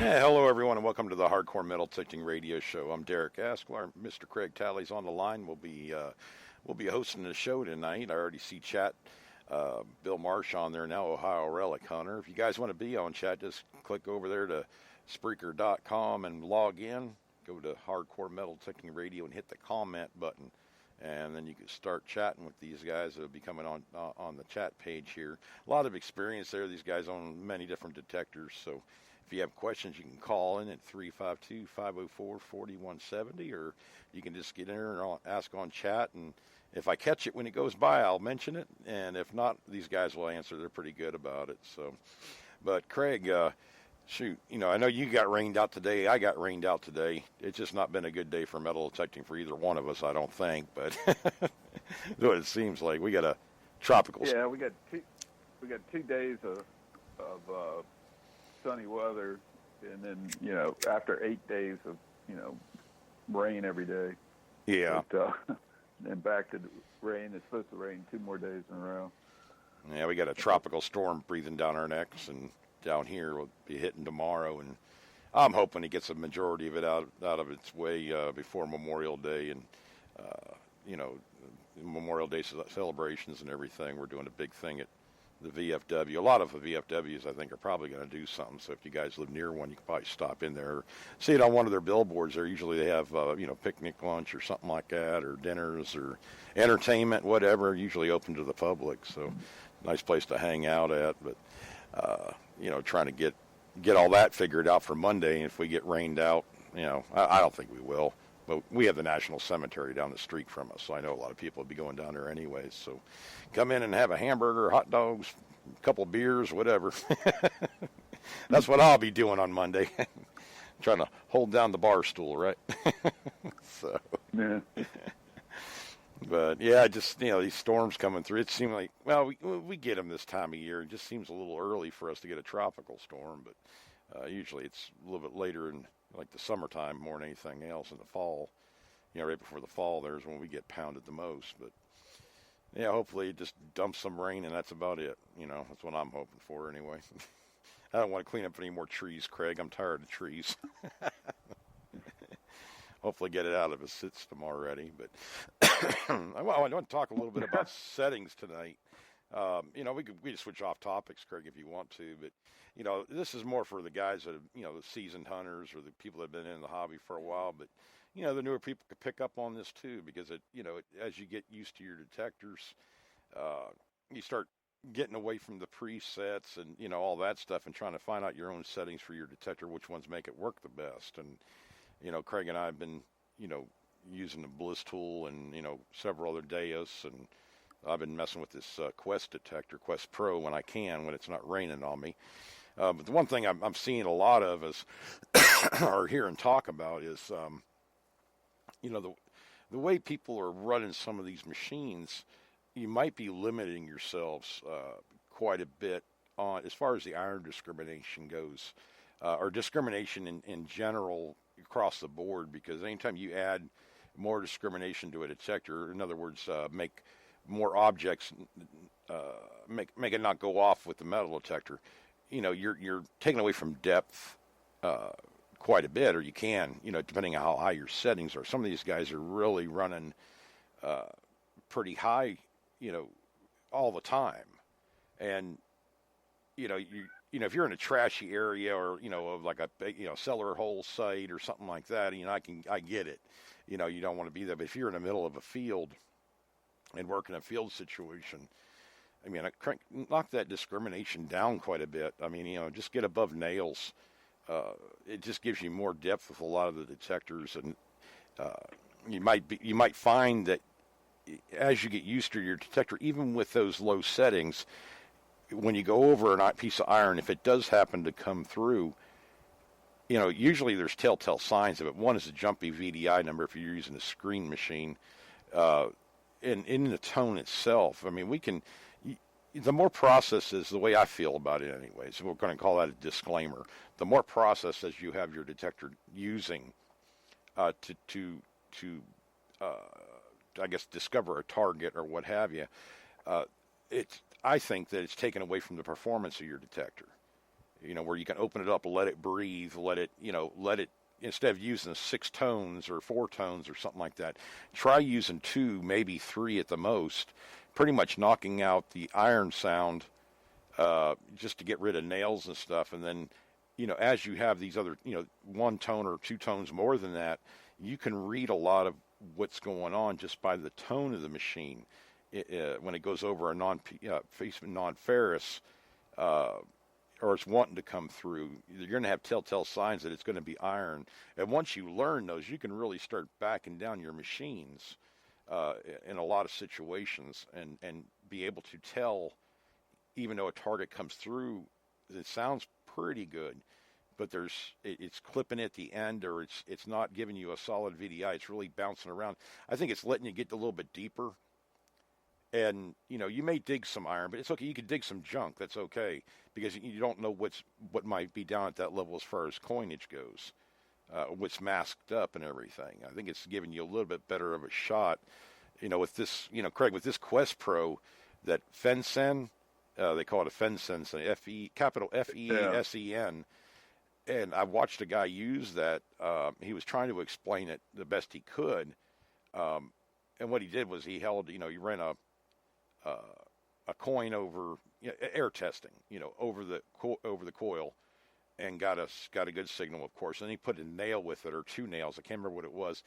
Yeah, hello everyone, and welcome to the Hardcore Metal Detecting Radio Show. I'm Derek Asklar. Mr. Craig Talley's on the line. We'll be hosting the show tonight. I already see chat. Bill Marsh on there now, Ohio Relic Hunter. If you guys want to be on chat, just click over there to Spreaker.com and log in. Go to Hardcore Metal Detecting Radio and hit the comment button, and then you can start chatting with these guys that will be coming on the chat page here. A lot of experience there. These guys own many different detectors, so if you have questions, you can call in at 352-504-4170, or you can just get in there and ask on chat. And if I catch it when it goes by, I'll mention it. And if not, these guys will answer. They're pretty good about it. So, but Craig, shoot, I know you got rained out today. I got rained out today. It's just not been a good day for metal detecting for either one of us, I don't think. But what it seems like, we got a tropical. Yeah, we got 2 days of sunny weather, and then after 8 days of rain every day. Yeah. But, then back to rain. It's supposed to rain 2 more days in a row. Yeah, we got a tropical storm breathing down our necks, and down here we'll be hitting tomorrow, and I'm hoping it gets a majority of it out of its way before Memorial Day, and Memorial Day celebrations and everything. We're doing a big thing at the VFW. A lot of the VFWs, I think, are probably going to do something. So if you guys live near one, you can probably stop in there. See it on one of their billboards there. Usually they have, picnic lunch or something like that, or dinners or entertainment, whatever, usually open to the public. So nice place to hang out at. But, trying to get all that figured out for Monday. And if we get rained out, I don't think we will. But we have the National Cemetery down the street from us, so I know a lot of people will be going down there anyways. So come in and have a hamburger, hot dogs, a couple of beers, whatever. That's what I'll be doing on Monday. Trying to hold down the bar stool, right? So, yeah. But yeah, just these storms coming through. It seemed like, well, we get them this time of year. It just seems a little early for us to get a tropical storm, but usually it's a little bit later in like the summertime more than anything else. In the fall, right before the fall, there's when we get pounded the most. But yeah, hopefully it just dumps some rain and that's about it. That's what I'm hoping for anyway. I don't want to clean up any more trees, Craig. I'm tired of trees. Hopefully get it out of his system already. But I want to talk a little bit about settings tonight. We can switch off topics, Craig, if you want to. But, this is more for the guys that have, the seasoned hunters or the people that have been in the hobby for a while. But, the newer people could pick up on this too, because as you get used to your detectors, you start getting away from the presets and, all that stuff, and trying to find out your own settings for your detector, which ones make it work the best. And, Craig and I have been, using the Bliss tool and, several other Deus, and I've been messing with this Quest detector, Quest Pro, when I can, when it's not raining on me. But the one thing I'm seeing a lot of is, or hearing talk about is, the way people are running some of these machines, you might be limiting yourselves quite a bit on as far as the iron discrimination goes, or discrimination in general across the board, because anytime you add more discrimination to a detector, in other words, make more objects, make it not go off with the metal detector, you're taking away from depth quite a bit, or you can, depending on how high your settings are. Some of these guys are really running pretty high, all the time. And, if you're in a trashy area or, of like a, cellar hole site or something like that, I get it. You don't want to be there. But if you're in the middle of a field and work in a field situation, knock that discrimination down quite a bit. Just get above nails. It just gives you more depth with a lot of the detectors, and you might find that as you get used to your detector, even with those low settings, when you go over a piece of iron, if it does happen to come through, usually there's telltale signs of it. One is a jumpy VDI number if you're using a screen machine. In the tone itself, the more processes, the way I feel about it anyway, so we're going to call that a disclaimer. The more processes you have your detector using to I guess, discover a target or what have you, I think that it's taken away from the performance of your detector. where you can open it up, let it breathe, let it, instead of using 6 tones or 4 tones or something like that, try using 2, maybe 3 at the most, pretty much knocking out the iron sound, just to get rid of nails and stuff. And then, as you have these other, 1 tone or 2 tones more than that, you can read a lot of what's going on just by the tone of the machine. When it goes over a non-ferrous, or it's wanting to come through, you're going to have telltale signs that it's going to be iron. And once you learn those, you can really start backing down your machines in a lot of situations, and be able to tell, even though a target comes through, it sounds pretty good, but it's clipping at the end, or it's not giving you a solid VDI. It's really bouncing around. I think it's letting you get a little bit deeper. And, you may dig some iron, but it's okay. You can dig some junk. That's okay, because you don't know what might be down at that level as far as coinage goes, what's masked up and everything. I think it's giving you a little bit better of a shot, with this, Craig, with this Quest Pro, that FenSen, they call it a FenSen, capital FESEN. And I watched a guy use that. He was trying to explain it the best he could. And what he did was he held, he ran a coin over, air testing, over the coil, and got a good signal, of course. And he put a nail with it, or 2 nails. I can't remember what it was.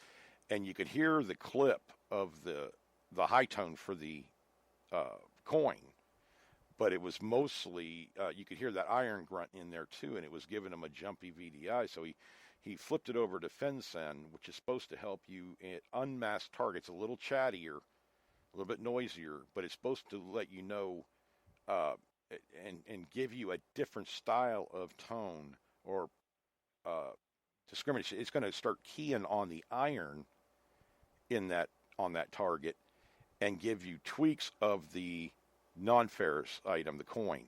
And you could hear the clip of the high tone for the coin, but it was mostly, you could hear that iron grunt in there too, and it was giving him a jumpy VDI. So he flipped it over to FenSen, which is supposed to help you unmask targets, a little chattier, a little bit noisier, but it's supposed to let you know and give you a different style of tone or discrimination. It's going to start keying on the iron on that target, and give you tweaks of the non-ferrous item, the coin.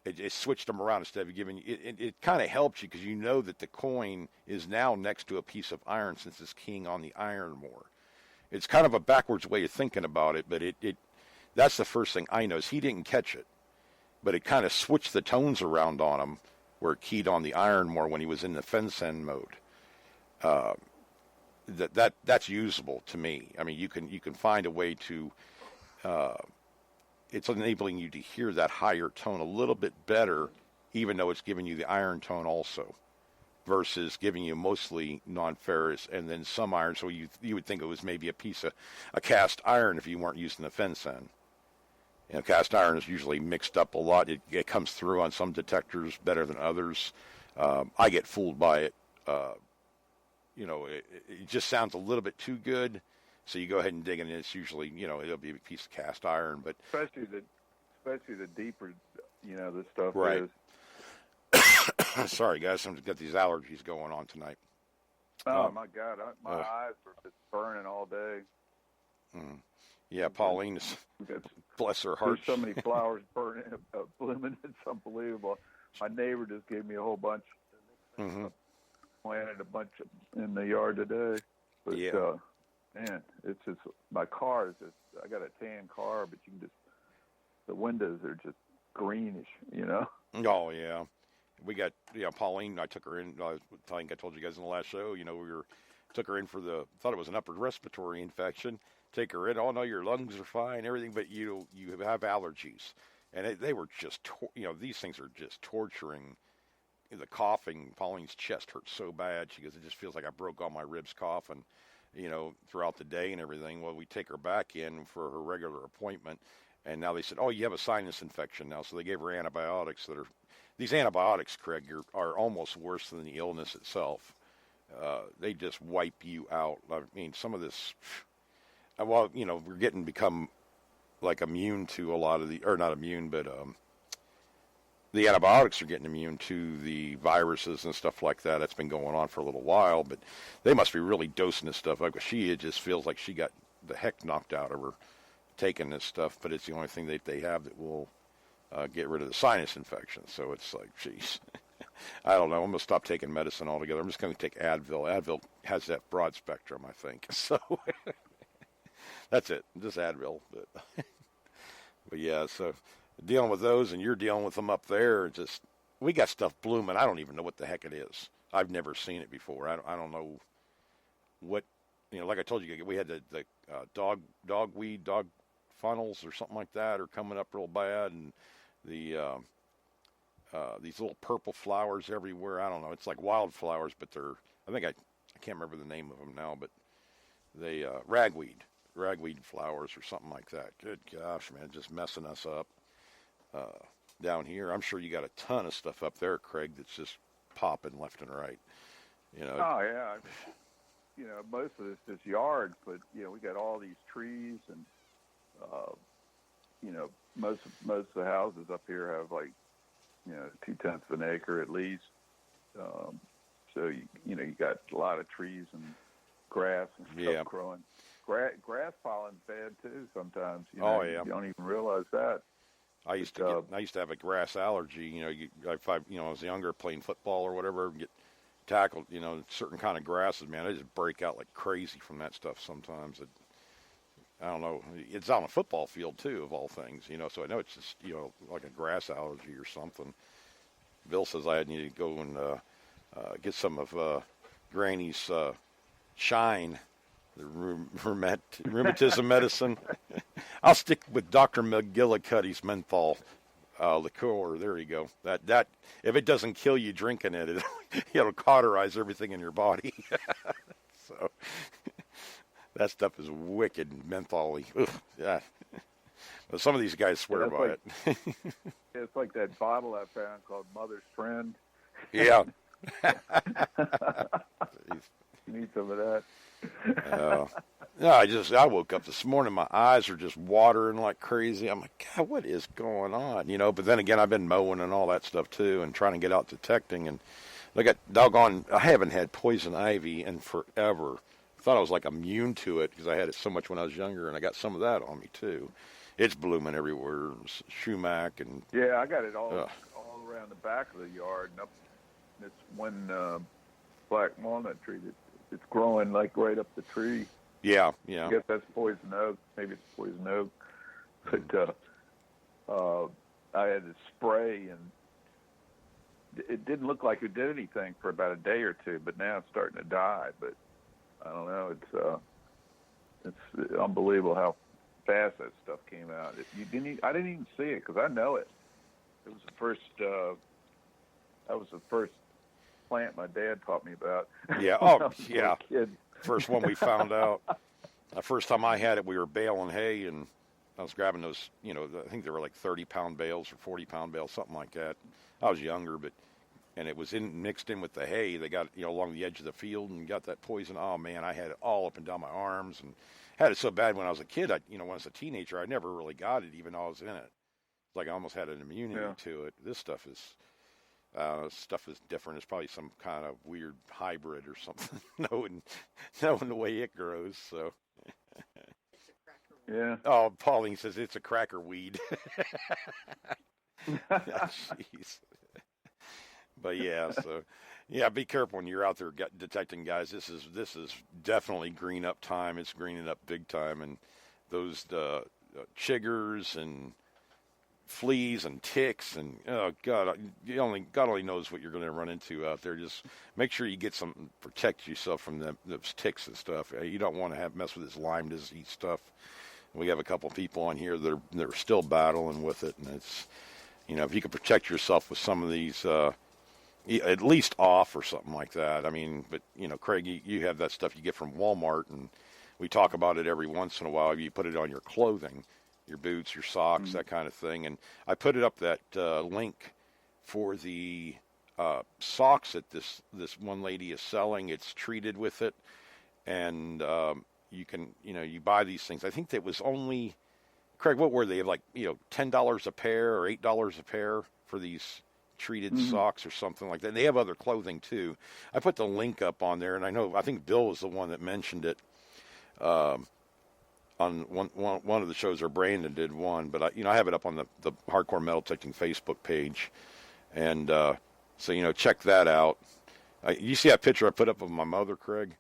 It switched them around instead of giving you. It kind of helps you, because you know that the coin is now next to a piece of iron, since it's keying on the iron more. It's kind of a backwards way of thinking about it, but that's the first thing I noticed. He didn't catch it, but it kind of switched the tones around on him, where it keyed on the iron more when he was in the FenSen mode. That's usable to me. I mean, you can find a way to. It's enabling you to hear that higher tone a little bit better, even though it's giving you the iron tone also, versus giving you mostly non-ferrous and then some iron. So you would think it was maybe a piece of a cast iron if you weren't using the FenSen. Cast iron is usually mixed up a lot. It comes through on some detectors better than others. I get fooled by it. It just sounds a little bit too good. So you go ahead and dig it, and it's usually, it'll be a piece of cast iron. But especially the deeper, this stuff right. is. Sorry, guys, I've got these allergies going on tonight. Oh my God, my eyes are just burning all day. Yeah, Pauline is, bless her heart. There's so many flowers burning, blooming. It's unbelievable. My neighbor just gave me a whole bunch. Planted a bunch in the yard today. But, yeah. Man, it's just, my car is just, I got a tan car, but you can just, the windows are just greenish, Oh, yeah. We got, Pauline, I took her in, I think I told you guys in the last show, took her in for thought it was an upper respiratory infection. Take her in, oh no, your lungs are fine, everything, but you have allergies. And they were just, these things are just torturing. The coughing, Pauline's chest hurts so bad. She goes, it just feels like I broke all my ribs coughing, throughout the day and everything. Well, we take her back in for her regular appointment, and now they said, oh, you have a sinus infection now. So they gave her antibiotics these antibiotics, Craig, are almost worse than the illness itself. They just wipe you out. I mean, some of this, we're become like immune to a lot of or not immune, but the antibiotics are getting immune to the viruses and stuff like that. That's been going on for a little while, but they must be really dosing this stuff. Like it just feels like she got the heck knocked out of her taking this stuff, but it's the only thing that they have that will get rid of the sinus infection. So it's like, geez, I don't know. I'm going to stop taking medicine altogether. I'm just going to take Advil. Advil has that broad spectrum, I think. So that's it, just Advil. But yeah, so dealing with those, and you're dealing with them up there, just we got stuff blooming. I don't even know what the heck it is. I've never seen it before. I don't know what, like I told you, we had the dogweed, dog funnels or something like that are coming up real bad, and the these little purple flowers everywhere. I don't know. It's like wildflowers, but I can't remember the name of them now, but they ragweed flowers or something like that. Good gosh, man, just messing us up down here. I'm sure you got a ton of stuff up there, Craig, that's just popping left and right. Oh yeah, most of this is yard, but we got all these trees, and most of the houses up here have like 0.2 of an acre at least. So you got a lot of trees and grass and stuff growing. Grass pollen's bad too sometimes. You don't even realize that. I used to have a grass allergy. If I was younger playing football or whatever, get tackled. Certain kind of grasses, man, I just break out like crazy from that stuff sometimes. I don't know. It's on a football field too, of all things. So I know it's just like a grass allergy or something. Bill says I need to go and get some of Granny's Shine, the rheumatism medicine. I'll stick with Dr. McGillicuddy's menthol liqueur. There you go. That if it doesn't kill you drinking it, it'll cauterize everything in your body. So that stuff is wicked menthol-y. Yeah. But some of these guys swear by it. It's like that bottle I found called Mother's Friend. Yeah. You need some of that. I woke up this morning, my eyes are just watering like crazy. I'm like, God, what is going on? But then again, I've been mowing and all that stuff too, and trying to get out detecting. And look at I haven't had poison ivy in forever. I thought I was like immune to it because I had it so much when I was younger, and I got some of that on me too. It's blooming everywhere, sumac and. Yeah, I got it all around the back of the yard, and up. It's one black walnut tree it's growing like right up the tree. Yeah. I guess that's poison oak. Maybe it's poison oak. But I had to spray, and it didn't look like it did anything for about a day or two. But now it's starting to die. But I don't know. It's unbelievable how fast that stuff came out. I didn't even see it because I know it. It was the first. That was the first plant my dad taught me about. Yeah. Oh, yeah. First one we found out. The first time I had it, we were baling hay, and I was grabbing those, I think they were like 30-pound bales or 40-pound bales, something like that. I was younger, and it was mixed in with the hay. They got, along the edge of the field and got that poison. Oh, man, I had it all up and down my arms, and had it so bad when I was a kid. When I was a teenager, I never really got it, even though I was in it. Like I almost had an immunity to it. This stuff is different. It's probably some kind of weird hybrid or something. knowing the way it grows. So. Yeah. Oh, Pauline says it's a cracker weed. Jeez. But be careful when you're out there detecting, guys. This is definitely green up time. It's greening up big time, and those chiggers and fleas and ticks and God only knows what you're going to run into out there. Just make sure you get some, protect yourself from those ticks and stuff. You don't want to mess with this Lyme disease stuff. We have a couple people on here that are still battling with it, and it's if you can protect yourself with some of these, at least off or something like that. I mean, but Craig, you have that stuff you get from Walmart, and we talk about it every once in a while. You put it on your clothing. Your boots, your socks, that kind of thing. And I put it up that link for the socks that this one lady is selling. It's treated with it, and you can you buy these things. I think that was only, Craig, what were they, like $10 a pair or $8 a pair for these treated socks or something like that. And they have other clothing too. I put the link up on there, and I think Bill was the one that mentioned it. On one of the shows, or Brandon did one, but I have it up on the Hardcore Metal Detecting Facebook page, and so check that out. You see that picture I put up of my mother, Craig,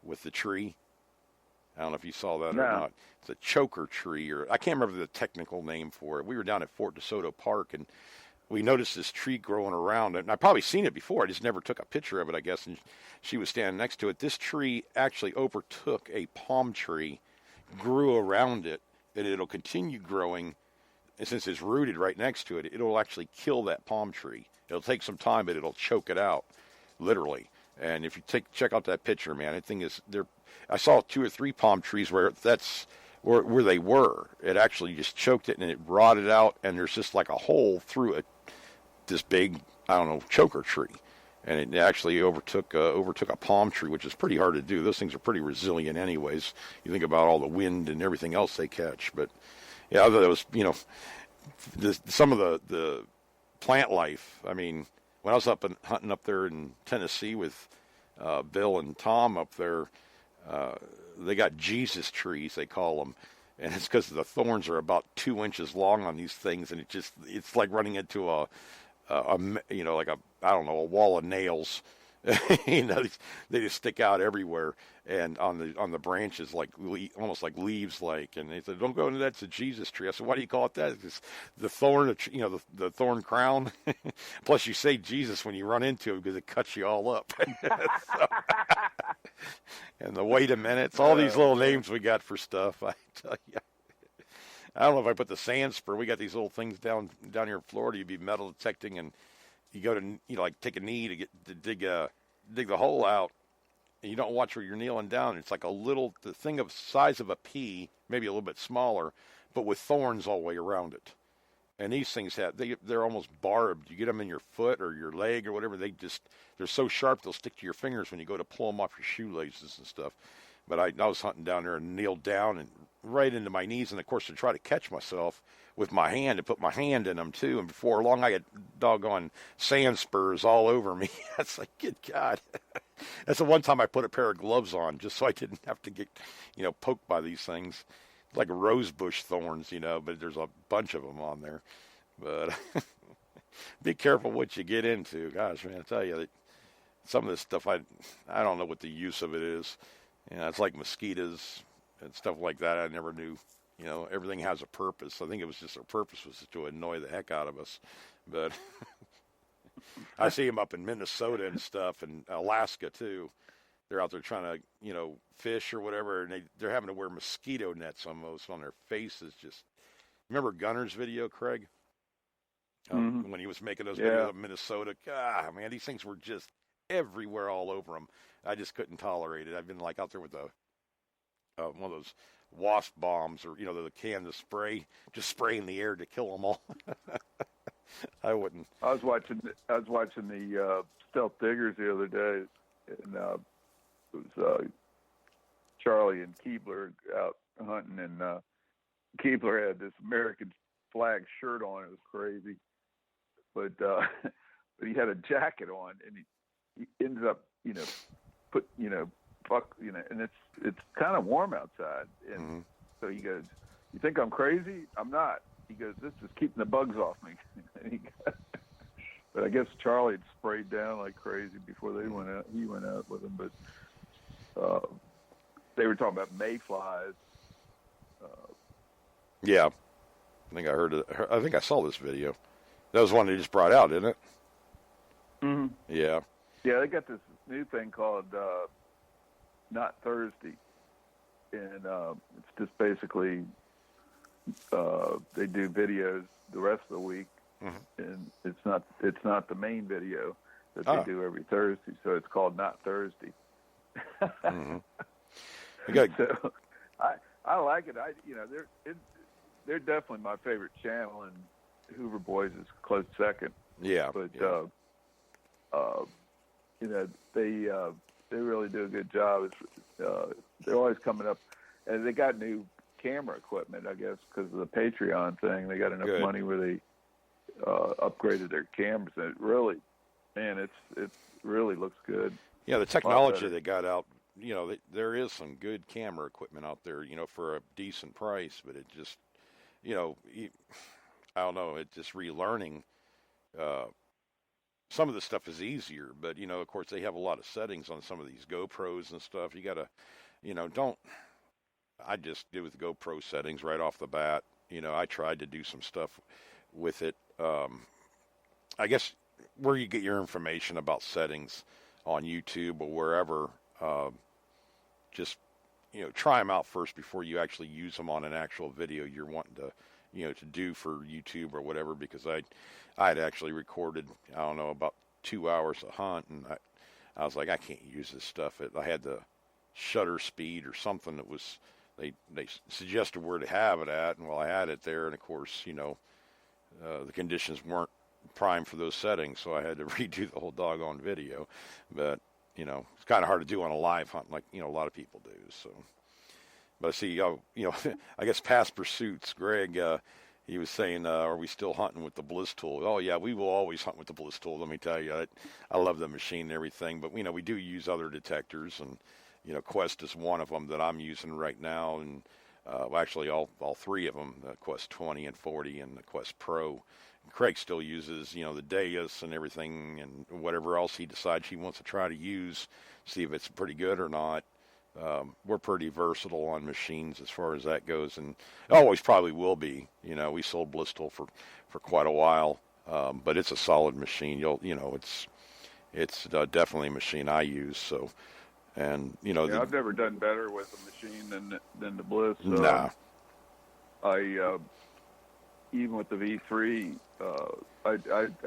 with the tree? I don't know if you saw that or not. It's a choker tree, or I can't remember the technical name for it. We were down at Fort DeSoto Park, and we noticed this tree growing around it. And I've probably seen it before. I just never took a picture of it, I guess. And she was standing next to it. This tree actually overtook a palm tree, grew around it, and it'll continue growing. And since it's rooted right next to it, it'll actually kill that palm tree. It'll take some time, but it'll choke it out, literally. And if you check out that picture, man, that thing is there. I saw 2 or 3 palm trees where that's where they were. It actually just choked it and it rotted out, and there's just like a hole through it. This big, I don't know, choker tree, and it actually overtook a palm tree, which is pretty hard to do. Those things are pretty resilient, anyways. You think about all the wind and everything else they catch, but yeah, I thought it was, some of the plant life. I mean, when I was hunting up there in Tennessee with Bill and Tom up there, they got Jesus trees, they call them. And it's because the thorns are about 2 inches long on these things, and it's like running into a wall of nails. They just stick out everywhere, and on the branches, like almost like leaves, like. And they said, "Don't go into that. It's a Jesus tree." I said, "Why do you call it that?" It's the thorn, the thorn crown. Plus, you say Jesus when you run into it because it cuts you all up. And the wait a minute, it's all these little names we got for stuff. I tell you. I don't know if I put the sand spur. We got these little things down here in Florida. You'd be metal detecting, and you go to take a knee to dig the hole out, and you don't watch where you're kneeling down. It's like the thing of size of a pea, maybe a little bit smaller, but with thorns all the way around it. And these things they're almost barbed. You get them in your foot or your leg or whatever. They're so sharp they'll stick to your fingers when you go to pull them off your shoelaces and stuff. But I was hunting down there and kneeled down and right into my knees, and of course to try to catch myself with my hand and put my hand in them too. And before long, I had doggone sand spurs all over me. That's like, good God. That's the one time I put a pair of gloves on just so I didn't have to get, poked by these things. Like rose bush thorns, but there's a bunch of them on there. But be careful what you get into. Gosh, man, I tell you, that some of this stuff, I don't know what the use of it is. It's like mosquitoes and stuff like that. I never knew. Everything has a purpose. I think it was just their purpose was to annoy the heck out of us. But I see them up in Minnesota and stuff, and Alaska too. They're out there trying to, fish or whatever, and they're having to wear mosquito nets almost on their faces. Just remember Gunner's video, Craig, when he was making those videos of Minnesota. God, man, these things were just everywhere, all over them. I just couldn't tolerate it. I've been like out there with one of those wasp bombs, or the can of spray, just spraying the air to kill them all. I wouldn't. I was watching the Stealth Diggers the other day, and it was Charlie and Keebler out hunting, and Keebler had this American flag shirt on. It was crazy, but he had a jacket on, and he ended up, and it's kind of warm outside, and so he goes, "You think I'm crazy? I'm not." He goes, "This is keeping the bugs off me." But I guess Charlie had sprayed down like crazy before they went out. He went out with them, but they were talking about mayflies. Yeah, I think I heard it. I think I saw this video. That was one they just brought out, isn't it? Mm-hmm. Yeah. Yeah, they got this new thing called Not Thursday, and it's just basically they do videos the rest of the week, and it's not the main video that they do every Thursday, so it's called Not Thursday. So I like it. They're definitely my favorite channel, and Hoover Boys is close second. Yeah, but they really do a good job. They're always coming up, and they got new camera equipment, I guess, because of the Patreon thing. They got enough money where they upgraded their cameras, and it really looks good. Yeah, the technology they got out, there is some good camera equipment out there, for a decent price, but it just, I don't know, it's just relearning. Some of the stuff is easier, but, of course, they have a lot of settings on some of these GoPros and stuff. You got to, I just did with GoPro settings right off the bat. I tried to do some stuff with it. I guess where you get your information about settings on YouTube or wherever, just try them out first before you actually use them on an actual video you're wanting to to do for YouTube or whatever. Because I had actually recorded, I don't know, about 2 hours of hunt, and I was like, I can't use this stuff. I had the shutter speed or something that was they suggested where to have it at, and well, I had it there, and of course the conditions weren't prime for those settings, so I had to redo the whole doggone video. But it's kind of hard to do on a live hunt, like a lot of people do. So, but I see, I guess past pursuits. Greg, he was saying, are we still hunting with the Bliss tool? Oh yeah, we will always hunt with the Bliss tool. Let me tell you, I love the machine and everything, but we do use other detectors, and Quest is one of them that I'm using right now, and actually all three of them, the Quest 20 and 40 and the Quest Pro. Craig still uses, the Deus and everything, and whatever else he decides he wants to try to use, see if it's pretty good or not. We're pretty versatile on machines as far as that goes, and always probably will be. We sold Blisstal for quite a while, but it's a solid machine. It's definitely a machine I use. So, and I've never done better with a machine than the Bliss. Nah. Even with the V3, I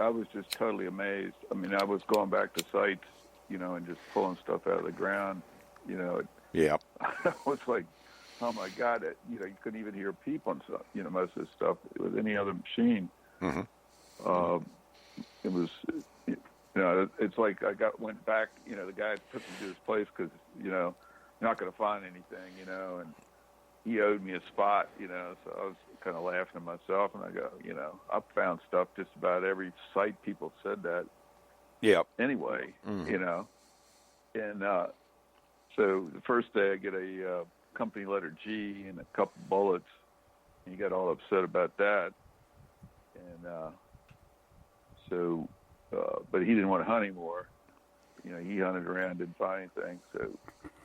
was just totally amazed. I mean, I was going back to sites, and just pulling stuff out of the ground, Yeah. I was like, oh my God, you couldn't even hear peep on stuff, most of this stuff with any other machine. Mm-hmm. It was, it's like went back, the guy took me to his place because, you're not going to find anything, and he owed me a spot, so I was kind of laughing at myself, and I go, I've found stuff just about every site people said that. Yeah. Anyway, Mm-hmm. and so the first day I get a company letter G and a couple bullets, and he got all upset about that, and but he didn't want to hunt anymore. He hunted around, didn't find anything, so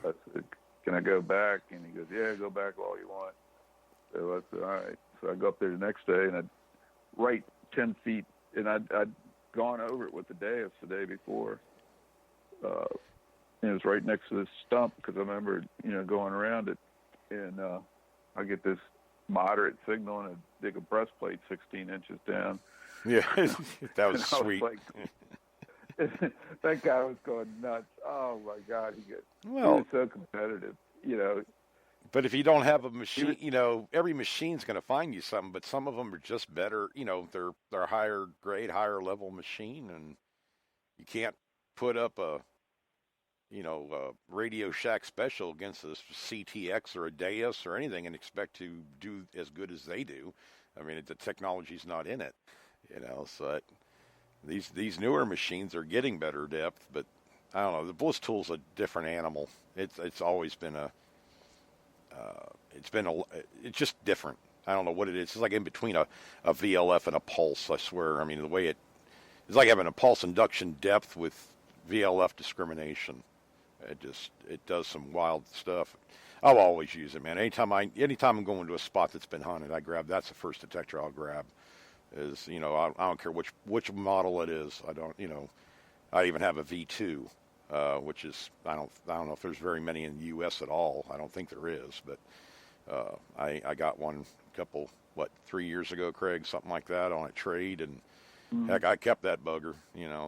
I said, can I go back? And he goes, yeah, go back all you want. So I said, all right. So I go up there the next day, and I'd right 10 feet, and I'd gone over it with the Deus the day before. And it was right next to this stump because I remember, going around it, and I get this moderate signal, and I dig a breastplate 16 inches down. Yeah, that was sweet. Was like, that guy was going nuts. Oh my God, he was so competitive, But if you don't have a machine, every machine's going to find you something. But some of them are just better. They're higher grade, higher level machine, and you can't put up a Radio Shack Special against a CTX or a Deus or anything and expect to do as good as they do. I mean, the technology's not in it, So these newer machines are getting better depth, but I don't know. The Bliss tool's a different animal. It's always been it's just different. I don't know what it is. It's like in between a VLF and a pulse, I swear. I mean, the way it's like having a pulse induction depth with VLF discrimination. It does some wild stuff. I'll always use it, man. Anytime I'm going to a spot that's been hunted, that's the first detector I'll grab. Is I don't care which model it is. I don't I even have a V2, which is I don't know if there's very many in the U.S. at all. I don't think there is, but I got one a couple 3 years ago, Craig, something like that, on a trade, and heck, I kept that bugger,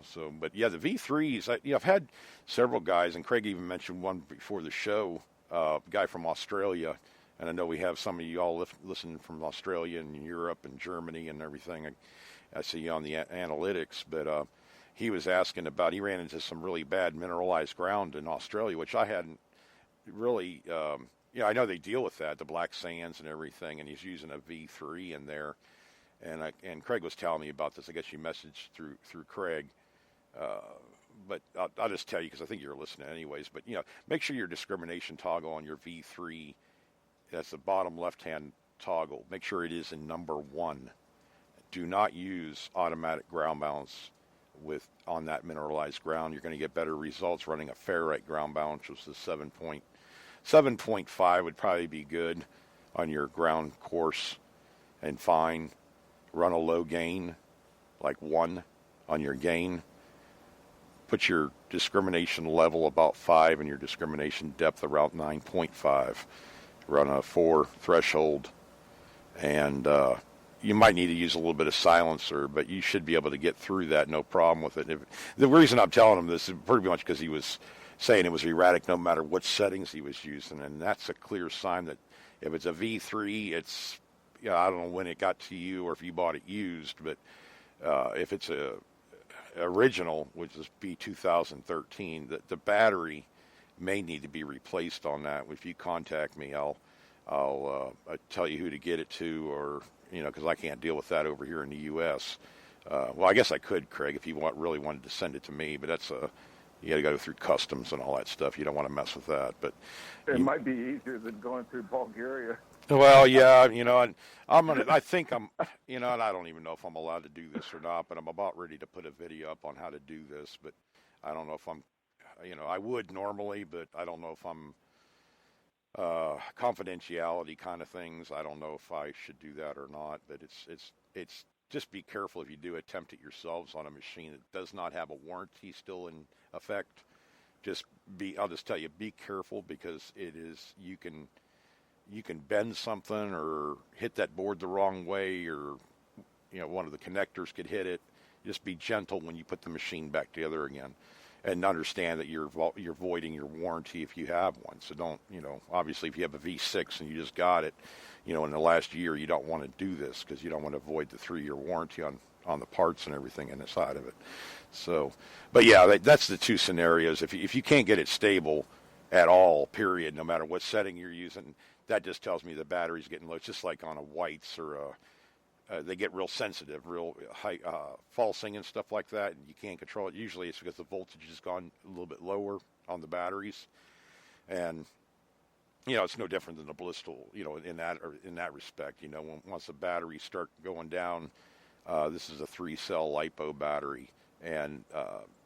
So, but yeah, the V3s. I've had several guys, and Craig even mentioned one before the show, a guy from Australia, and I know we have some of you all listening from Australia and Europe and Germany and everything. I see you on the analytics, but he was asking about. He ran into some really bad mineralized ground in Australia, which I hadn't really. I know they deal with that, the black sands and everything, and he's using a V3 in there. And Craig was telling me about this. I guess you messaged through Craig, but I'll just tell you because I think you're listening anyways. But make sure your discrimination toggle on your V3, that's the bottom left-hand toggle. Make sure it is in number 1. Do not use automatic ground balance on that mineralized ground. You're going to get better results running a ferrite ground balance, which is 7.5 would probably be good on your ground coarse and fine. Run a low gain, like 1 on your gain. Put your discrimination level about 5 and your discrimination depth around 9.5. Run a 4 threshold, and you might need to use a little bit of silencer, but you should be able to get through that, no problem with it. The reason I'm telling him this is pretty much because he was saying it was erratic no matter what settings he was using, and that's a clear sign that if it's a V3, it's, I don't know when it got to you or if you bought it used, but if it's a original, which is B2013, the battery may need to be replaced on that. If you contact me, I'll tell you who to get it to, or because I can't deal with that over here in the U.S. Well, I guess I could, Craig, if you really wanted to send it to me, but that's you got to go through customs and all that stuff. You don't want to mess with that. But it might be easier than going through Bulgaria. Well, yeah, and I think I'm, and I don't even know if I'm allowed to do this or not, but I'm about ready to put a video up on how to do this, but I don't know if I'm, I would normally, but I don't know if I'm, confidentiality kind of things. I don't know if I should do that or not, but it's just be careful if you do attempt it yourselves on a machine that does not have a warranty still in effect. I'll just tell you, be careful, because you can bend something or hit that board the wrong way, or one of the connectors could hit it. Just be gentle when you put the machine back together again, and understand that you're voiding your warranty if you have one. So don't, obviously if you have a V6 and you just got it, in the last year, you don't want to do this, because you don't want to void the 3-year warranty on the parts and everything inside of it. So, but yeah, that's the two scenarios. If you can't get it stable at all, period, no matter what setting you're using, that just tells me the battery's getting low. It's just like on a whites or they get real sensitive, real high, falsing and stuff like that, and you can't control it. Usually it's because the voltage has gone a little bit lower on the batteries, and it's no different than the bliss tool, in that respect. Once the batteries start going down, this is a 3-cell LiPo battery, and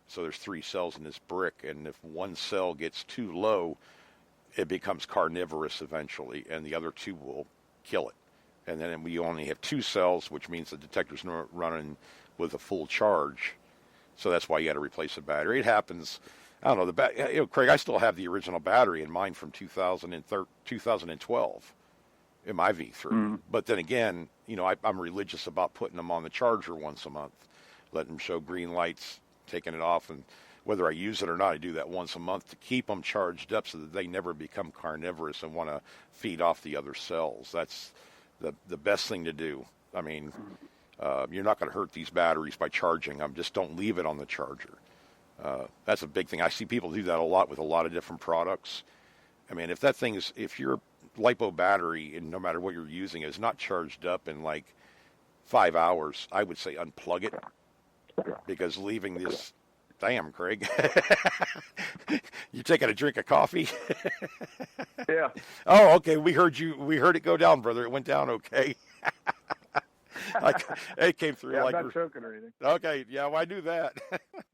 so there's 3 cells in this brick, and if one cell gets too low, it becomes carnivorous eventually, and the other 2 will kill it. And then we only have 2 cells, which means the detector's not running with a full charge. So that's why you got to replace the battery. It happens. I don't know. Craig, I still have the original battery in mine from 2012 in my V3. Mm. But then again, I'm religious about putting them on the charger once a month, letting them show green lights, taking it off, and whether I use it or not, I do that once a month to keep them charged up so that they never become carnivorous and want to feed off the other cells. That's the best thing to do. I mean, you're not going to hurt these batteries by charging them. Just don't leave it on the charger. That's a big thing. I see people do that a lot with a lot of different products. I mean, if your LiPo battery, and no matter what you're using, is not charged up in like 5 hours, I would say unplug it, because leaving this... Damn, Craig. You taking a drink of coffee? Yeah. Oh, okay. We heard it go down, brother. It went down okay. It came through. Yeah, I'm not choking or anything. Okay. Yeah, well, I knew that.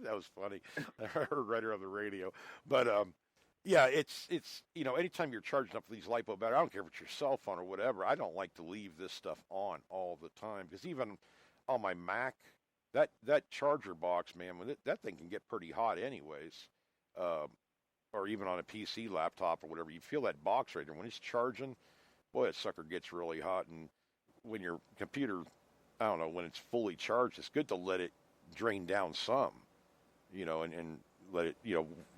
That was funny. I heard right here on the radio. But, yeah, it's anytime you're charging up these LiPo batteries, I don't care if it's your cell phone or whatever, I don't like to leave this stuff on all the time, because even on my Mac, that charger box, man, that thing can get pretty hot anyways, or even on a PC laptop or whatever. You feel that box right there. When it's charging, boy, that sucker gets really hot. And when your computer, I don't know, when it's fully charged, it's good to let it drain down some, and let it,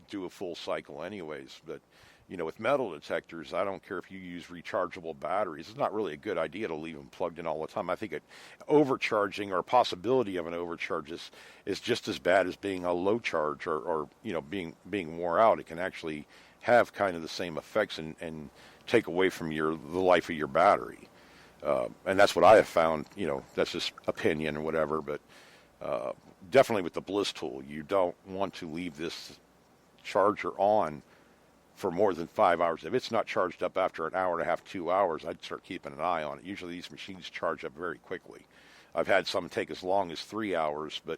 do a full cycle anyways. But, with metal detectors, I don't care if you use rechargeable batteries. It's not really a good idea to leave them plugged in all the time. I think overcharging, or a possibility of an overcharge, is just as bad as being a low charge or being wore out. It can actually have kind of the same effects and take away from the life of your battery. And that's what I have found. That's just opinion or whatever, but definitely with the bliss tool, you don't want to leave this charger on for more than 5 hours. If it's not charged up after an hour and a half, 2 hours, I'd start keeping an eye on it. Usually these machines charge up very quickly. I've had some take as long as 3 hours, but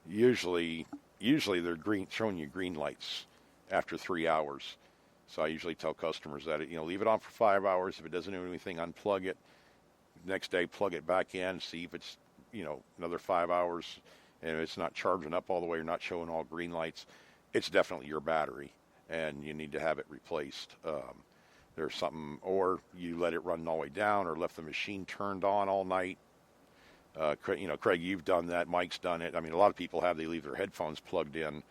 usually they're showing you green lights after 3 hours. So I usually tell customers that, leave it on for 5 hours. If it doesn't do anything, unplug it. Next day, plug it back in, see if it's, another 5 hours. and it's not charging up all the way, or not showing all green lights, it's definitely your battery, and you need to have it replaced. There's something, or you let it run all the way down, or left the machine turned on all night. Craig, you've done that. Mike's done it. I mean, a lot of people have. They leave their headphones plugged in,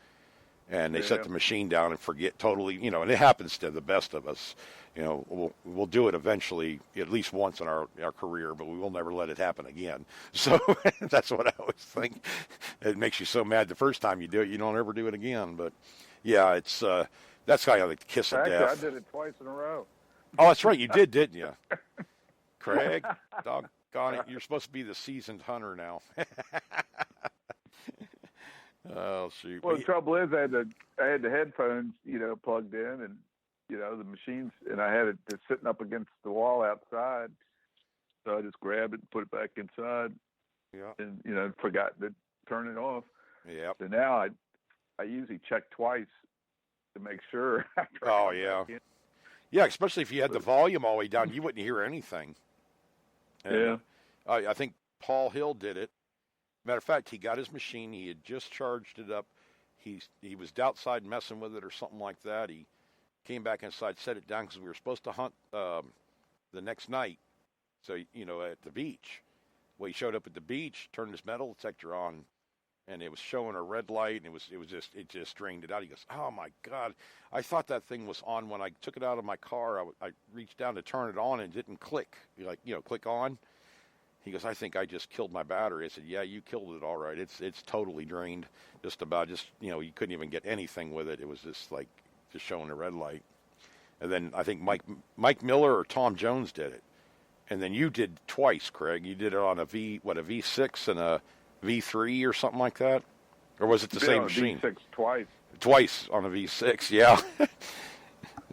and they set the machine down and forget totally. And it happens to the best of us. We'll do it eventually, at least once in our career, but we will never let it happen again. So that's what I always think. It makes you so mad the first time you do it, you don't ever do it again. But yeah, it's that's kind of like the kiss of death. I did it twice in a row. Oh, that's right, you did, didn't you, Craig? Doggone it, you're supposed to be the seasoned hunter now. Oh shoot! Well, the trouble is, I had the headphones, plugged in, and the machines, and I had it just sitting up against the wall outside. So I just grabbed it and put it back inside. Yeah. And forgot to turn it off. Yeah. So now I usually check twice to make sure. Oh yeah. Yeah, especially if you had the volume all the way down, you wouldn't hear anything. And, yeah. I think Paul Hill did it. Matter of fact, he got his machine. He had just charged it up. He was outside messing with it or something like that. He came back inside, set it down because we were supposed to hunt the next night. So, at the beach. Well, he showed up at the beach, turned his metal detector on, and it was showing a red light, and it just drained it out. He goes, "Oh my God! I thought that thing was on when I took it out of my car. I reached down to turn it on and it didn't click. Click on." He goes, "I think I just killed my battery." I said, "Yeah, you killed it all right. It's totally drained. Just about. You couldn't even get anything with it. It was just showing a red light." And then I think Mike Miller or Tom Jones did it, and then you did twice, Craig. You did it on a V6 and a V3 or something like that, or was it the same machine? V6 twice. Twice on a V6, yeah.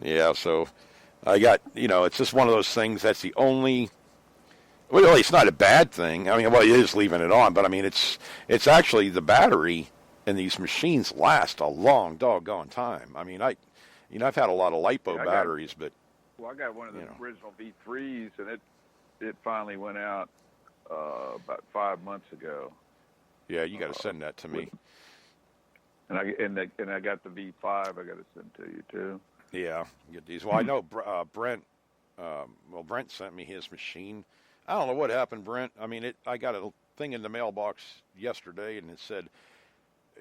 Yeah. So I got it's just one of those things. That's the only. Well, it's not a bad thing. I mean, well, it is leaving it on, but I mean, it's actually the battery in these machines last a long doggone time. I mean, I've had a lot of LiPo batteries, but I got one of the original V3s, and it finally went out about 5 months ago. Yeah, you got to send that to me. And I got the V5. I got to send to you too. Yeah, get these. Well, I know Brent. Brent sent me his machine. I don't know what happened, Brent. I mean, I got a thing in the mailbox yesterday, and it said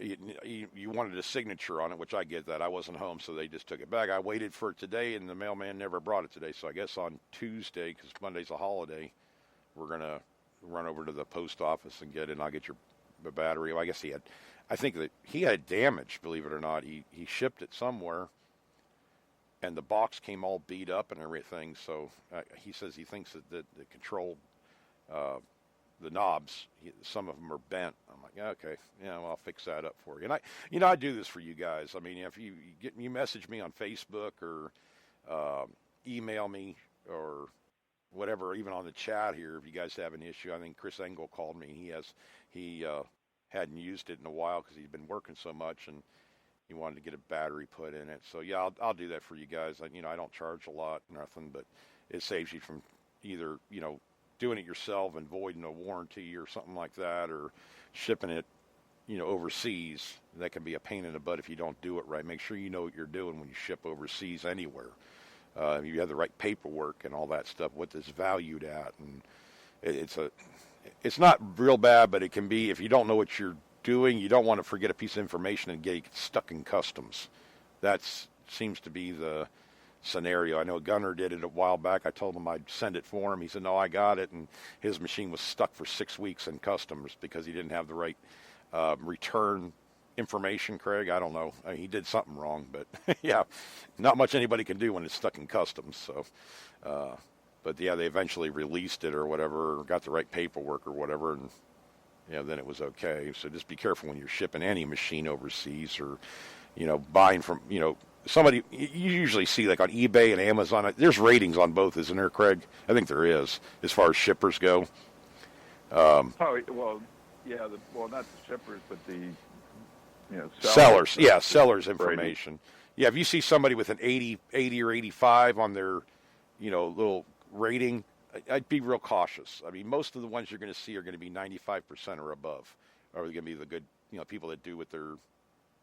you wanted a signature on it, which I get that. I wasn't home, so they just took it back. I waited for it today, and the mailman never brought it today. So I guess on Tuesday, because Monday's a holiday, we're going to run over to the post office and get it, and I'll get your battery. Well, I think that he had damage, believe it or not. He shipped it somewhere, and the box came all beat up and everything. So he says he thinks that the control, the knobs, some of them are bent. I'm like, yeah, okay, well, I'll fix that up for you. And I do this for you guys. I mean, if you message me on Facebook or email me or whatever, even on the chat here, if you guys have an issue. I think Chris Engel called me. He hadn't used it in a while because he's been working so much, and he wanted to get a battery put in it. So yeah, I'll do that for you guys. I don't charge a lot, nothing, but it saves you from either doing it yourself and voiding a warranty or something like that, or shipping it overseas. That can be a pain in the butt if you don't do it right. Make sure you know what you're doing when you ship overseas anywhere. You have the right paperwork and all that stuff, what it's valued at, and it's not real bad, but it can be if you don't know what you're doing. You don't want to forget a piece of information and get stuck in customs. That seems to be the scenario. I know Gunner did it a while back. I told him I'd send it for him. He said, no, I got it, and his machine was stuck for 6 weeks in customs because he didn't have the right return information, Craig. I don't know. He did something wrong, but yeah, not much anybody can do when it's stuck in customs. So, but yeah, they eventually released it or whatever, or got the right paperwork or whatever, and then it was okay. So just be careful when you're shipping any machine overseas or, buying from, somebody. You usually see like on eBay and Amazon. There's ratings on both, isn't there, Craig? I think there is, as far as shippers go. Well, yeah. Not the shippers, but the sellers. Yeah, sellers information. Yeah, if you see somebody with an 80 or 85 on their, little rating, I'd be real cautious. I mean, most of the ones you're going to see are going to be 95% or above, are going to be the good, people that do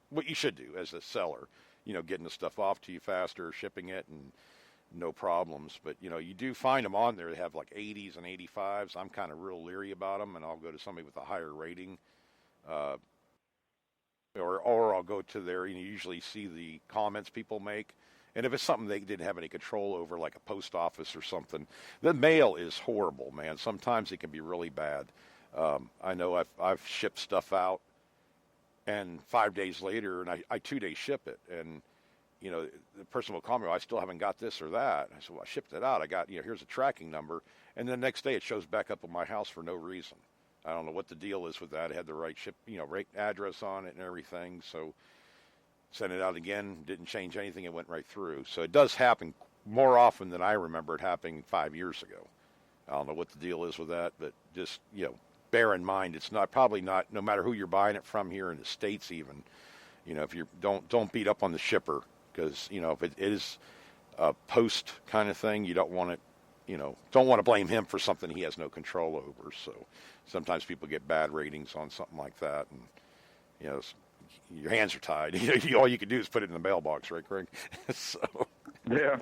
what you should do as a seller, getting the stuff off to you faster, shipping it, and no problems. But, you do find them on there that have like 80s and 85s. I'm kind of real leery about them, and I'll go to somebody with a higher rating. Or I'll go to their, you usually see the comments people make. And if it's something they didn't have any control over, like a post office or something, the mail is horrible, man. Sometimes it can be really bad. I know I've shipped stuff out, and 5 days later, and I 2 day ship it, and the person will call me, I still haven't got this or that. I said, well, I shipped it out. I got, here's a tracking number, and the next day it shows back up at my house for no reason. I don't know what the deal is with that. It had the right right address on it and everything. So sent it out again, didn't change anything. It went right through. So it does happen more often than I remember it happening 5 years ago. I don't know what the deal is with that, but just, bear in mind, it's probably not, no matter who you're buying it from here in the States even, if you don't beat up on the shipper, because, if it is a post kind of thing, you don't want it, don't want to blame him for something he has no control over. So sometimes people get bad ratings on something like that, and, your hands are tied. All you can do is put it in the mailbox, right, Craig? So, yeah.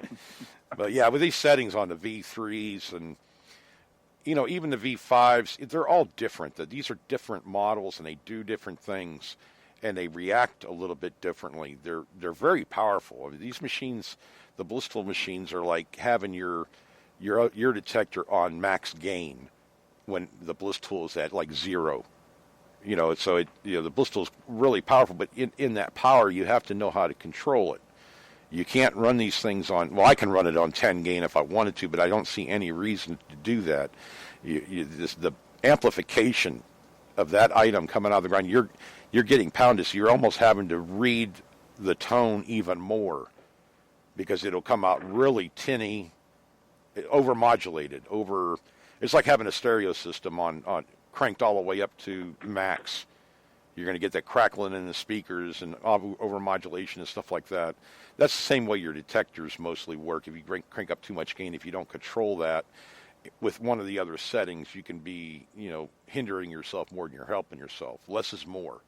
But yeah, with these settings on the V3s and, even the V5s, they're all different. These are different models, and they do different things, and they react a little bit differently. They're very powerful. I mean, these machines, the Blissful machines, are like having your detector on max gain when the Bliss tool is at like 0. So the Bliss tool is really powerful, but in that power, you have to know how to control it. You can't run these things I can run it on 10 gain if I wanted to, but I don't see any reason to do that. The amplification of that item coming out of the ground, you're getting pounded, so you're almost having to read the tone even more, because it'll come out really tinny, overmodulated, it's like having a stereo system on cranked all the way up to max. You're going to get that crackling in the speakers and overmodulation and stuff like that. That's the same way your detectors mostly work. If you crank up too much gain, if you don't control that with one of the other settings, you can be, hindering yourself more than you're helping yourself. Less is more.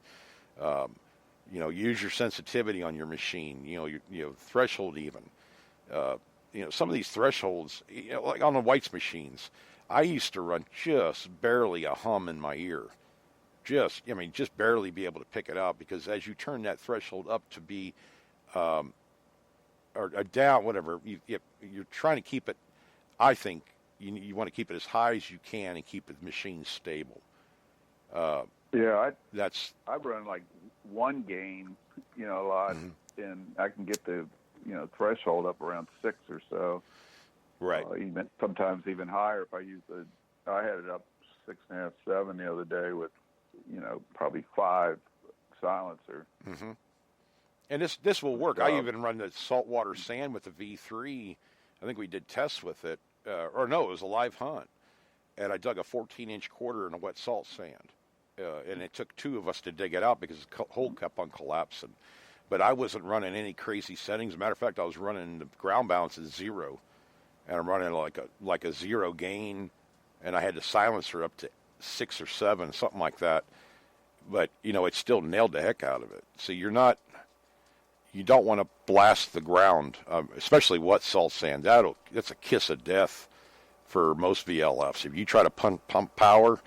Use your sensitivity on your machine, your threshold even. Some of these thresholds, like on the White's machines, I used to run just barely a hum in my ear. Just barely be able to pick it out, because as you turn that threshold up to be, or down, whatever, you're trying to keep it, I think you want to keep it as high as you can and keep the machine stable. I run like 1 gain, a lot, and I can get the, threshold up around 6 or so. Right. Even sometimes even higher if I use I had it up 6.5, 7 the other day with, probably 5 silencer. Mm-hmm. And this will work. I even run the saltwater sand with the V3. I think we did tests with it. It was a live hunt. And I dug a 14-inch quarter in a wet salt sand. And it took 2 of us to dig it out because the hole kept on collapsing. But I wasn't running any crazy settings. As a matter of fact, I was running the ground balance at 0. And I'm running like a 0 gain. And I had the silencer up to 6 or 7, something like that. But, it still nailed the heck out of it. So you don't want to blast the ground, especially wet salt sand. That's a kiss of death for most VLFs. If you try to pump power,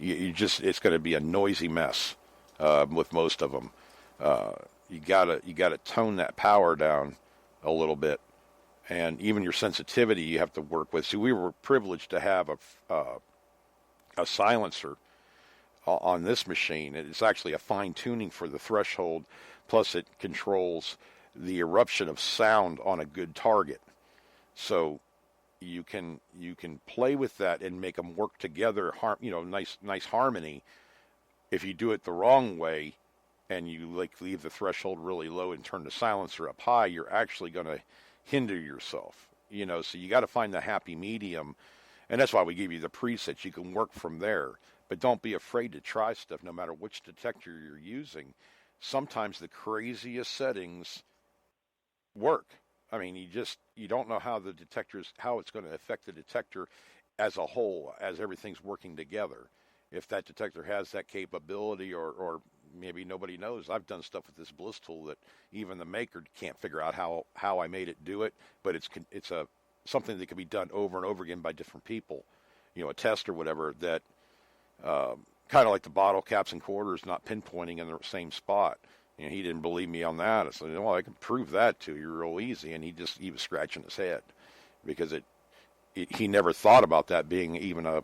it's going to be a noisy mess with most of them. You gotta tone that power down a little bit, and even your sensitivity you have to work with. So we were privileged to have a silencer on this machine. It's actually a fine tuning for the threshold. Plus, it controls the eruption of sound on a good target. So you can play with that and make them work together. Nice harmony. If you do it the wrong way, and you leave the threshold really low and turn the silencer up high, you're actually going to hinder yourself. So you got to find the happy medium, and that's why we give you the presets. You can work from there, but don't be afraid to try stuff, no matter which detector you're using. Sometimes the craziest settings work. I mean, you don't know how how it's going to affect the detector as a whole, as everything's working together. if that detector has that capability, or maybe nobody knows. I've done stuff with this Bliss tool that even the maker can't figure out how I made it do it, but it's a something that can be done over and over again by different people, a test or whatever, that kind of like the bottle caps and quarters not pinpointing in the same spot. He didn't believe me on that. I said, well, I can prove that to you real easy. And he was scratching his head because he never thought about that being even an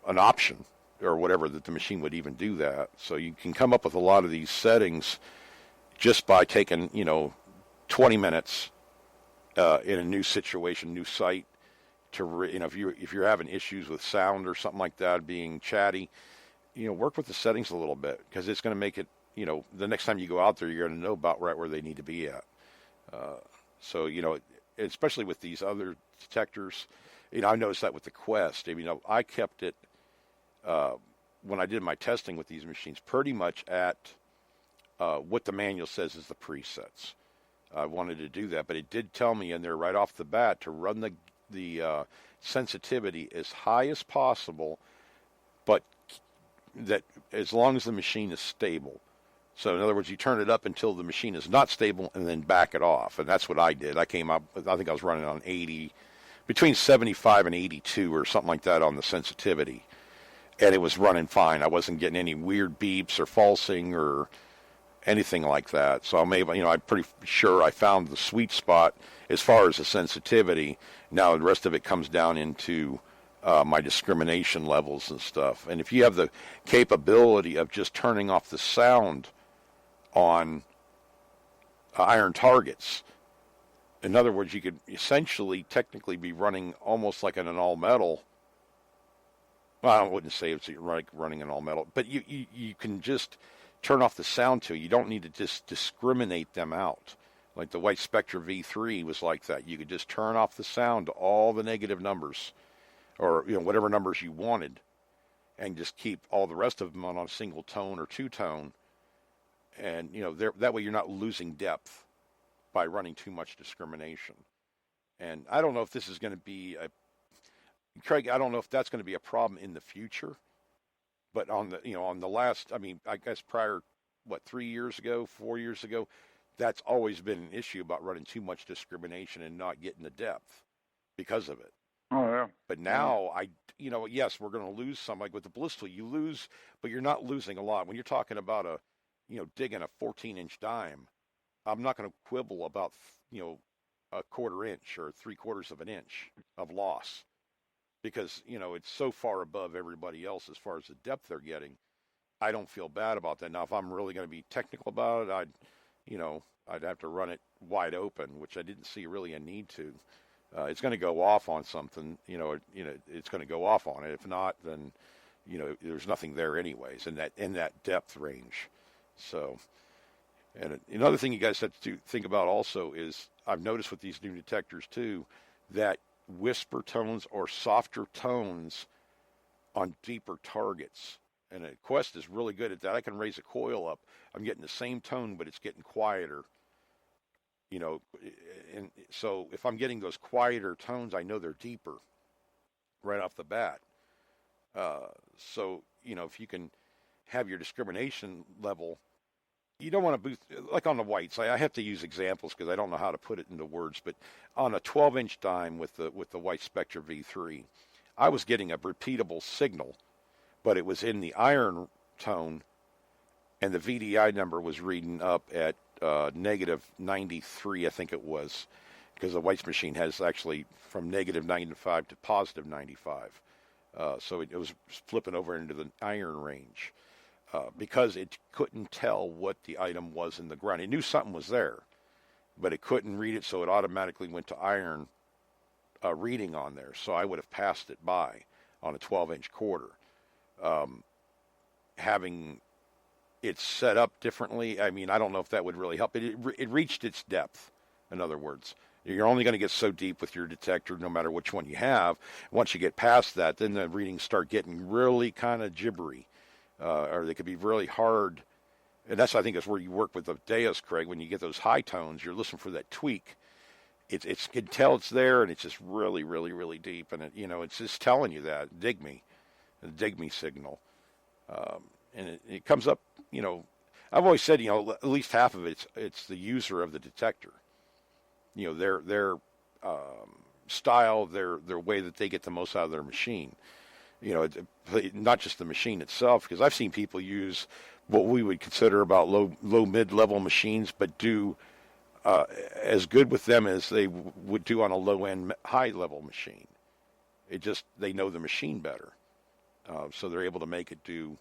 option or whatever, that the machine would even do that. So you can come up with a lot of these settings just by taking, 20 minutes in a new situation, new site, to if you're having issues with sound or something like that, being chatty, work with the settings a little bit, because it's going to make it, the next time you go out there, you're going to know about right where they need to be at. So especially with these other detectors, I noticed that with the Quest. I kept it when I did my testing with these machines pretty much at what the manual says is the presets. I wanted to do that, but it did tell me in there right off the bat to run the sensitivity as high as possible, but that as long as the machine is stable. So in other words, you turn it up until the machine is not stable and then back it off. And that's what I did. I came up with, I think I was running on 80, between 75 and 82 or something like that on the sensitivity. And it was running fine. I wasn't getting any weird beeps or falsing or anything like that. So I'm pretty sure I found the sweet spot as far as the sensitivity. Now the rest of it comes down into my discrimination levels and stuff. And if you have the capability of just turning off the sound on iron targets, in other words, you could essentially technically be running almost like an all metal. Well, I wouldn't say it's like running an all metal, but you can just turn off the sound to. You don't need to just discriminate them out. Like the White Spectra V3 was like that. You could just turn off the sound to all the negative numbers, or whatever numbers you wanted, and just keep all the rest of them on a single tone or two-tone. And that way you're not losing depth by running too much discrimination. And I don't know if this is going to be Craig, I don't know if that's going to be a problem in the future. But on the last, I guess prior, 3 years ago, 4 years ago, that's always been an issue about running too much discrimination and not getting the depth because of it. Oh, yeah. But now yes, we're going to lose some. Like with the Bliss tool, you lose, but you're not losing a lot. When you're talking about digging a 14-inch dime, I'm not going to quibble about, a quarter inch or 3/4 of an inch of loss, because, it's so far above everybody else as far as the depth they're getting. I don't feel bad about that. Now, if I'm really going to be technical about it, I'd have to run it wide open, which I didn't see really a need to. It's going to go off on something, it's going to go off on it. If not, then, there's nothing there anyways in that depth range. So, and another thing you guys have to think about also is, I've noticed with these new detectors too, that whisper tones or softer tones on deeper targets. And a Quest is really good at that. I can raise a coil up. I'm getting the same tone, but it's getting quieter. And so if I'm getting those quieter tones, I know they're deeper right off the bat. So, if you can have your discrimination level, you don't want to boost, like on the whites. I have to use examples because I don't know how to put it into words, but on a 12-inch dime with the White Spectra V3, I was getting a repeatable signal, but it was in the iron tone, and the VDI number was reading up at negative 93, I think it was, because the White's machine has actually from negative 95 to positive 95. So it was flipping over into the iron range. Because it couldn't tell what the item was in the ground. It knew something was there, but it couldn't read it, so it automatically went to iron reading on there. So I would have passed it by on a 12-inch quarter. Having it set up differently, I don't know if that would really help. It reached its depth, in other words. You're only going to get so deep with your detector, no matter which one you have. Once you get past that, then the readings start getting really kind of gibbery. Or they could be really hard. And that's, I think, is where you work with the Deus, Craig. When you get those high tones, you're listening for that tweak. It's can tell it's there, and it's just really, really, really deep. And it's just telling you that, dig me. the dig me signal, and it comes up. I've always said, at least half of it's the user of the detector. Their style, their way that they get the most out of their machine. Not just the machine itself, because I've seen people use what we would consider about low mid-level machines, but do as good with them as they would do on a low-end high-level machine. They know the machine better, so they're able to make it do.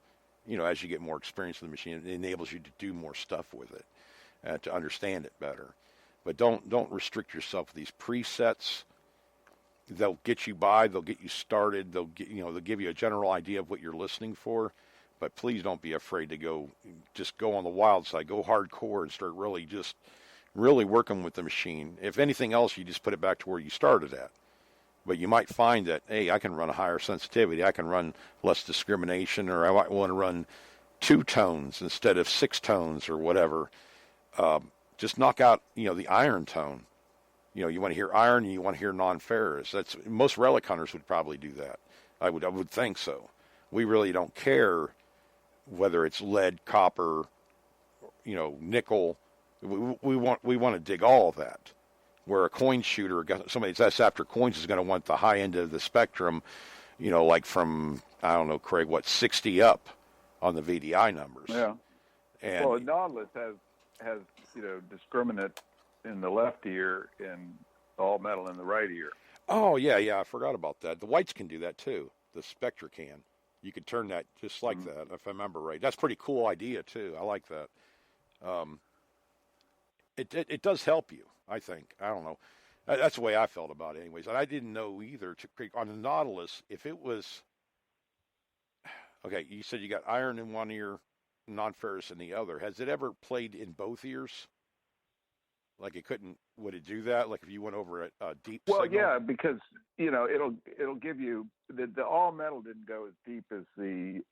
As you get more experience with the machine, it enables you to do more stuff with it, to understand it better. But don't restrict yourself with these presets. They'll get you by. They'll get you started. They'll give you a general idea of what you're listening for. But please don't be afraid to go on the wild side. Go hardcore and start really working with the machine. If anything else, you just put it back to where you started at. But you might find that, hey, I can run a higher sensitivity. I can run less discrimination, or I might want to run 2 tones instead of 6 tones or whatever. Just knock out, the iron tone. You want to hear iron and you want to hear non-ferrous. Most relic hunters would probably do that. I would think so. We really don't care whether it's lead, copper, nickel. We want to dig all of that. Where a coin shooter, somebody that's after coins, is going to want the high end of the spectrum, like from, I don't know, Craig, 60 up on the VDI numbers. Yeah. And well, Nautilus has discriminate in the left ear and all metal in the right ear. Oh, yeah, I forgot about that. The whites can do that too. The Spectra can. You could turn that just like that, if I remember right. That's a pretty cool idea too. I like that. It does help you, I think. I don't know. That's the way I felt about it anyways. And I didn't know either. On the Nautilus, if it was... Okay, you said you got iron in one ear, non-ferrous in the other. Has it ever played in both ears? Like would it do that? Like if you went over a deep signal? Yeah, because, it'll give you... The all metal didn't go as deep as the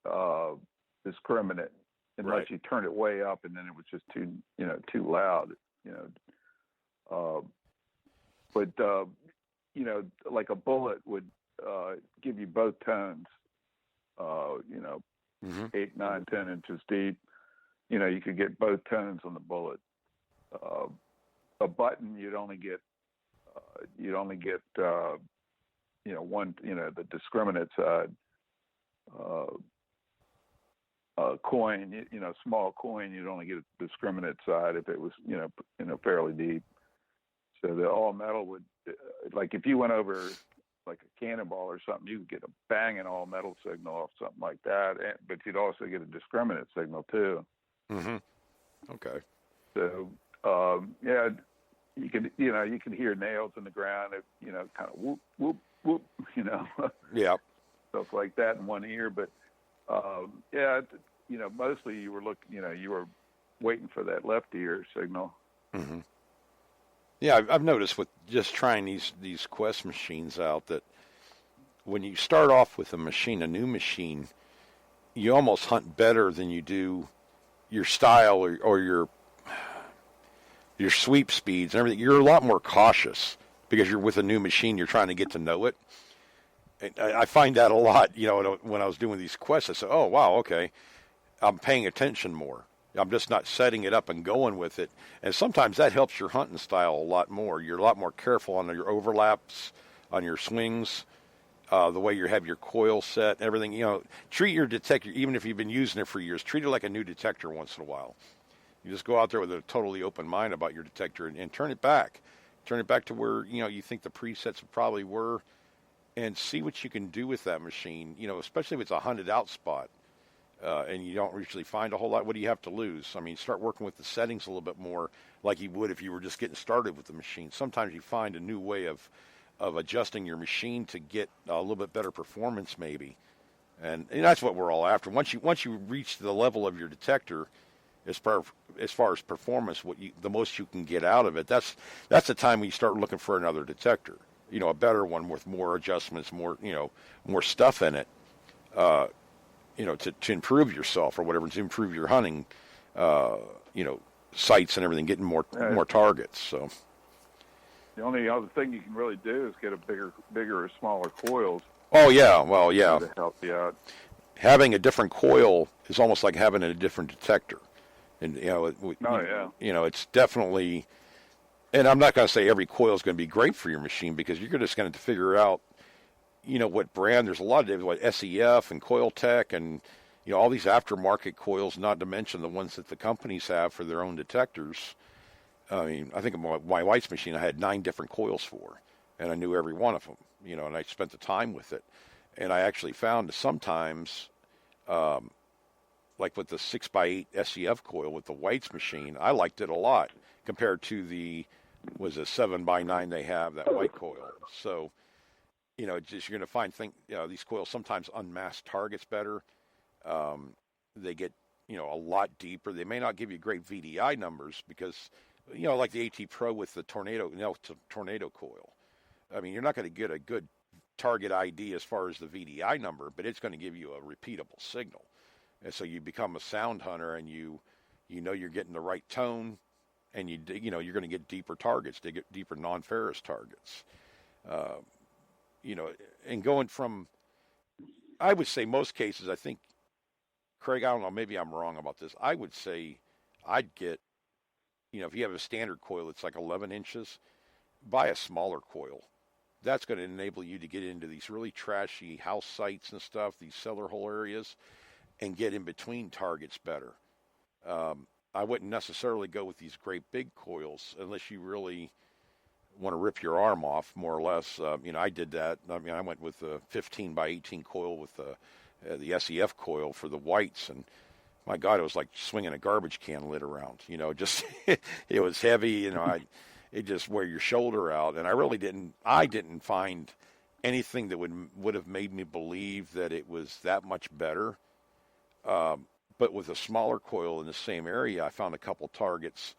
discriminate unless you turn it way up, and then it was just too loud. But like a bullet would give you both tones. 8, 9, 10 inches deep. You could get both tones on the bullet. A button you'd only get one. The discriminate side. Coin, small coin, you'd only get a discriminate side if it was, fairly deep. So the all metal would, like if you went over like a cannonball or something, you could get a banging all metal signal off something like that, but you'd also get a discriminate signal too. Mm-hmm. Okay. So, you could hear nails in the ground, kind of whoop, whoop, whoop, Yeah. Stuff like that in one ear, but mostly you were you were waiting for that left ear signal. Mm-hmm. Yeah, I've noticed with just trying these Quest machines out that when you start off with a new machine, you almost hunt better than you do your style or your sweep speeds and everything. You're a lot more cautious because you're with a new machine. You're trying to get to know it. I find that a lot, when I was doing these quests. I said, oh, wow, okay, I'm paying attention more. I'm just not setting it up and going with it. And sometimes that helps your hunting style a lot more. You're a lot more careful on your overlaps, on your swings, the way you have your coil set, everything. Treat your detector, even if you've been using it for years, treat it like a new detector once in a while. You just go out there with a totally open mind about your detector and turn it back. Turn it back to where, you think the presets probably were. And see what you can do with that machine, especially if it's a hunted out spot and you don't usually find a whole lot. What do you have to lose? I mean, start working with the settings a little bit more like you would if you were just getting started with the machine. Sometimes you find a new way of adjusting your machine to get a little bit better performance maybe. And that's what we're all after. Once you reach the level of your detector, as far as performance, the most you can get out of it, that's the time when you start looking for another detector. A better one with more adjustments, more stuff in it, to improve yourself or whatever, to improve your hunting, sights and everything, getting more targets. So the only other thing you can really do is get a bigger or smaller coils. Oh yeah, well yeah. to help you out. Having a different coil is almost like having a different detector, and Oh yeah, it's definitely. And I'm not going to say every coil is going to be great for your machine because you're just going to figure out, what brand. There's a lot of different, what SEF and Coiltech and all these aftermarket coils, not to mention the ones that the companies have for their own detectors. I mean, I think of my wife's machine, I had 9 different coils for, and I knew every one of them. And I spent the time with it, and I actually found that sometimes, like with the 6x8 SEF coil with the White's machine, I liked it a lot compared to the was a 7x9 they have, that white coil. So just you're going to these coils sometimes unmask targets better. They get a lot deeper. They may not give you great VDI numbers because like the AT Pro with the tornado coil. I mean, you're not going to get a good target ID as far as the VDI number, but it's going to give you a repeatable signal. And so you become a sound hunter, and you're getting the right tone, and you're going to get deeper targets, deeper non-ferrous targets. And going from, I would say most cases, I think, Craig, I don't know, maybe I'm wrong about this. I would say I'd get, if you have a standard coil that's like 11 inches, buy a smaller coil. That's going to enable you to get into these really trashy house sites and stuff, these cellar hole areas, and get in between targets better. I wouldn't necessarily go with these great big coils unless you really want to rip your arm off, more or less. I did that. I mean, I went with a 15 by 18 coil with the SEF coil for the Whites, and my God, it was like swinging a garbage can lid around. Just it was heavy. It just wear your shoulder out, and I didn't find anything that would have made me believe that it was that much better. But with a smaller coil in the same area, I found a couple targets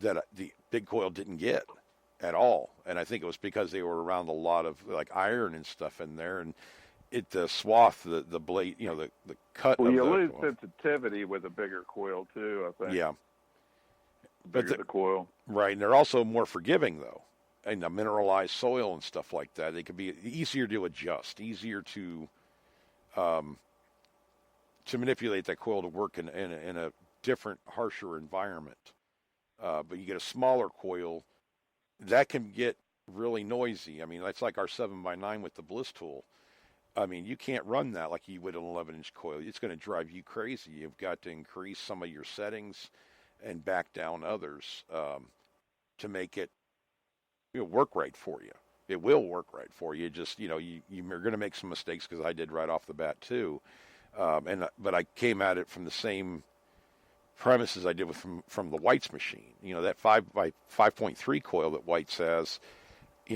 that the big coil didn't get at all. And I think it was because they were around a lot of like iron and stuff in there, and the swath, the blade, the cut. Well, of you the lose coil. sensitivity with a bigger coil too, I think. Yeah. The bigger the coil. Right, and they're also more forgiving though. And the mineralized soil and stuff like that, they could be easier to adjust, easier to manipulate that coil to work in a different, harsher environment. But you get a smaller coil, that can get really noisy. I mean, that's like our 7x9 with the Bliss tool. I mean, you can't run that like you would an 11-inch coil. It's going to drive you crazy. You've got to increase some of your settings and back down others to make it work right for you. It will work right for you. Just, you're going to make some mistakes, because I did right off the bat too. But I came at it from the same premises I did from the White's machine. That 5x5.3 coil that White's has.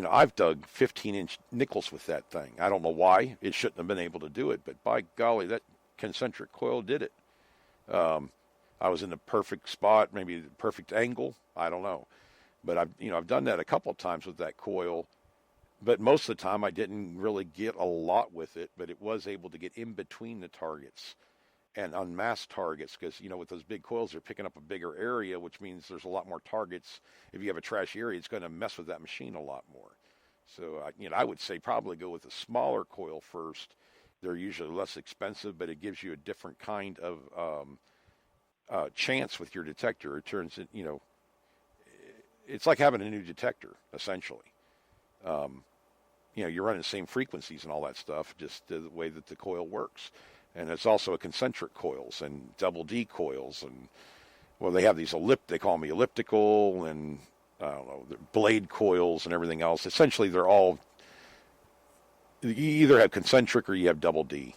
I've dug 15-inch nickels with that thing. I don't know why. It shouldn't have been able to do it, but by golly, that concentric coil did it. I was in the perfect spot, maybe the perfect angle. I don't know. But I've done that a couple of times with that coil. But most of the time I didn't really get a lot with it, but it was able to get in between the targets and unmask targets, because, with those big coils, they're picking up a bigger area, which means there's a lot more targets. If you have a trashy area, it's going to mess with that machine a lot more. So, I would say probably go with a smaller coil first. They're usually less expensive, but it gives you a different kind of chance with your detector. It turns it, it's like having a new detector, essentially. You're running the same frequencies and all that stuff, just the way that the coil works. And it's also a concentric coils and double D coils. And, well, they have these they call them elliptical, and, I don't know, blade coils and everything else. Essentially, they're all, you either have concentric or you have double D.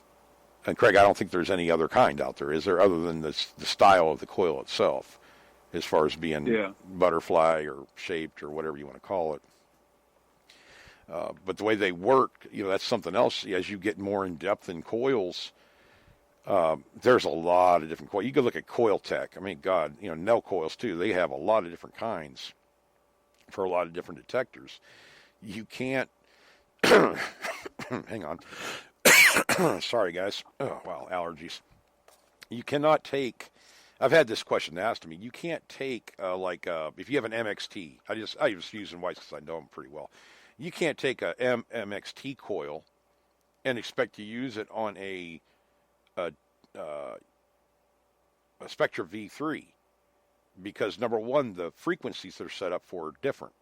And, Craig, I don't think there's any other kind out there, is there, other than the style of the coil itself, as far as being butterfly or shaped or whatever you want to call it. But the way they work, that's something else. As you get more in depth in coils, there's a lot of different coils. You can look at Coiltech. I mean, God, Nell coils too. They have a lot of different kinds for a lot of different detectors. You can't. Hang on. Sorry, guys. Oh, wow, allergies. You cannot take. I've had this question asked to me. You can't take if you have an MXT. I just use Whites because I know them pretty well. You can't take a MXT coil and expect to use it on a, a Spectra V3 because number one, the frequencies they're set up for are different.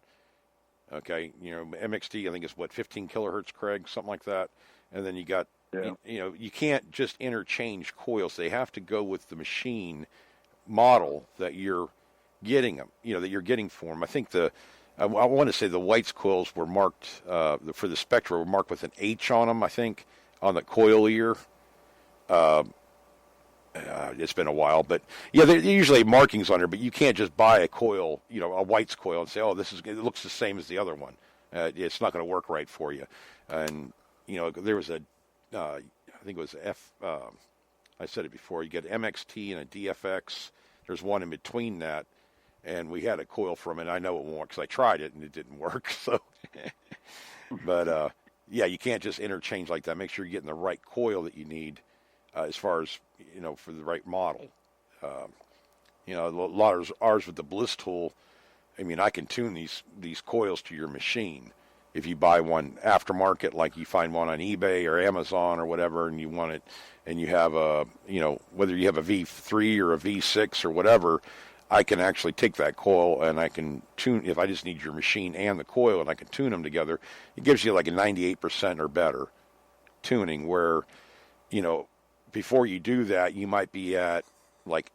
Okay, MXT I think is what 15 kilohertz, Craig, something like that, and then you got you can't just interchange coils. They have to go with the machine model that you're getting them, that you're getting for them. I think I want to say the White's coils were marked for the Spectra were marked with an H on them. I think on the coil ear. It's been a while, but yeah, there usually markings on there. But you can't just buy a coil, a White's coil, and say, "Oh, it looks the same as the other one." It's not going to work right for you. And there was I think it was I said it before. You get MXT and a DFX. There's one in between that, and we had a coil from it. I know it won't work because I tried it and it didn't work. So, but yeah, you can't just interchange like that. Make sure you're getting the right coil that you need. As far as for the right model, a lot of ours with the Bliss tool. I mean, I can tune these coils to your machine. If you buy one aftermarket, like you find one on eBay or Amazon or whatever, and you want it, and you have whether you have a V3 or a V6 or whatever, I can actually take that coil and I can tune. If I just need your machine and the coil, and I can tune them together, it gives you like a 98% or better tuning. Where before you do that, you might be at like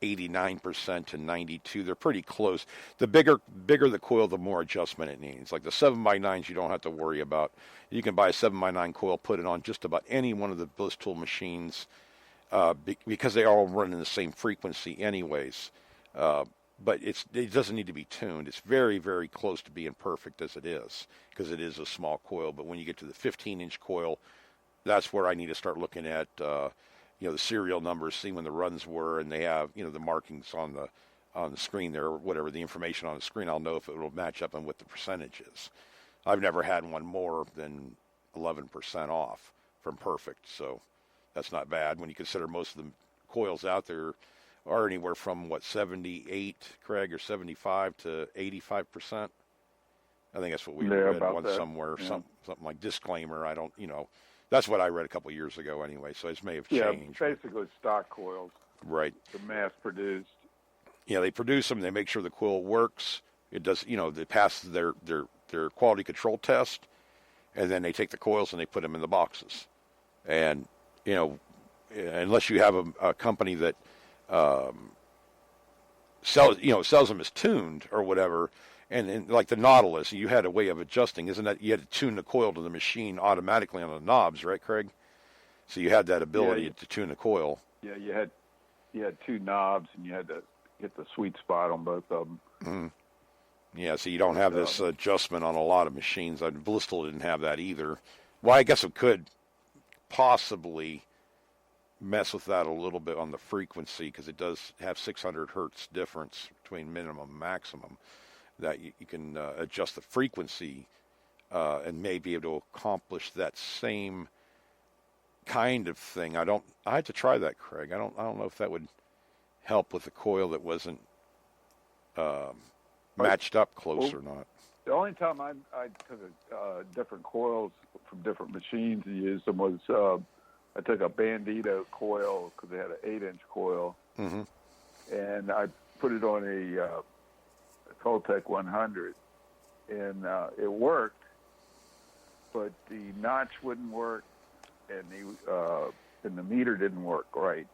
89% to 92. They're pretty close. The bigger the coil, the more adjustment it needs. Like the 7x9s, you don't have to worry about. You can buy a 7x9 coil, put it on just about any one of the Bliss Tool machines because they all run in the same frequency anyways. But it doesn't need to be tuned. It's very, very close to being perfect as it is because it is a small coil. But when you get to the 15-inch coil, that's where I need to start looking at, the serial numbers, see when the runs were, and they have, the markings on the screen there, or whatever the information on the screen. I'll know if it will match up and what the percentage is. I've never had one more than 11% off from perfect, so that's not bad when you consider most of the coils out there are anywhere from 78, Craig, or 75 to 85%. I think that's what we read once somewhere, something like disclaimer. I don't, That's what I read a couple of years ago anyway, so it may have changed. Yeah, basically stock coils. Right. The mass-produced. Yeah, they produce them. They make sure the coil works. It does, they pass their quality control test, and then they take the coils and they put them in the boxes. And, unless you have a company that sells them as tuned or whatever, and like the Nautilus, you had a way of adjusting. Isn't that you had to tune the coil to the machine automatically on the knobs, right, Craig? So you had that ability to tune the coil. Yeah, you had two knobs, and you had to get the sweet spot on both of them. Mm-hmm. Yeah, so you don't have this adjustment on a lot of machines. Bliss Tool didn't have that either. Well, I guess it could possibly mess with that a little bit on the frequency because it does have 600 hertz difference between minimum and maximum. That you can adjust the frequency and may be able to accomplish that same kind of thing. I had to try that, Craig. I don't know if that would help with a coil that wasn't matched up close or not. The only time I took different coils from different machines and used them was I took a Bandito coil because they had an 8-inch coil, and I put it on a Coltech 100, and it worked, but the notch wouldn't work, and the meter didn't work right.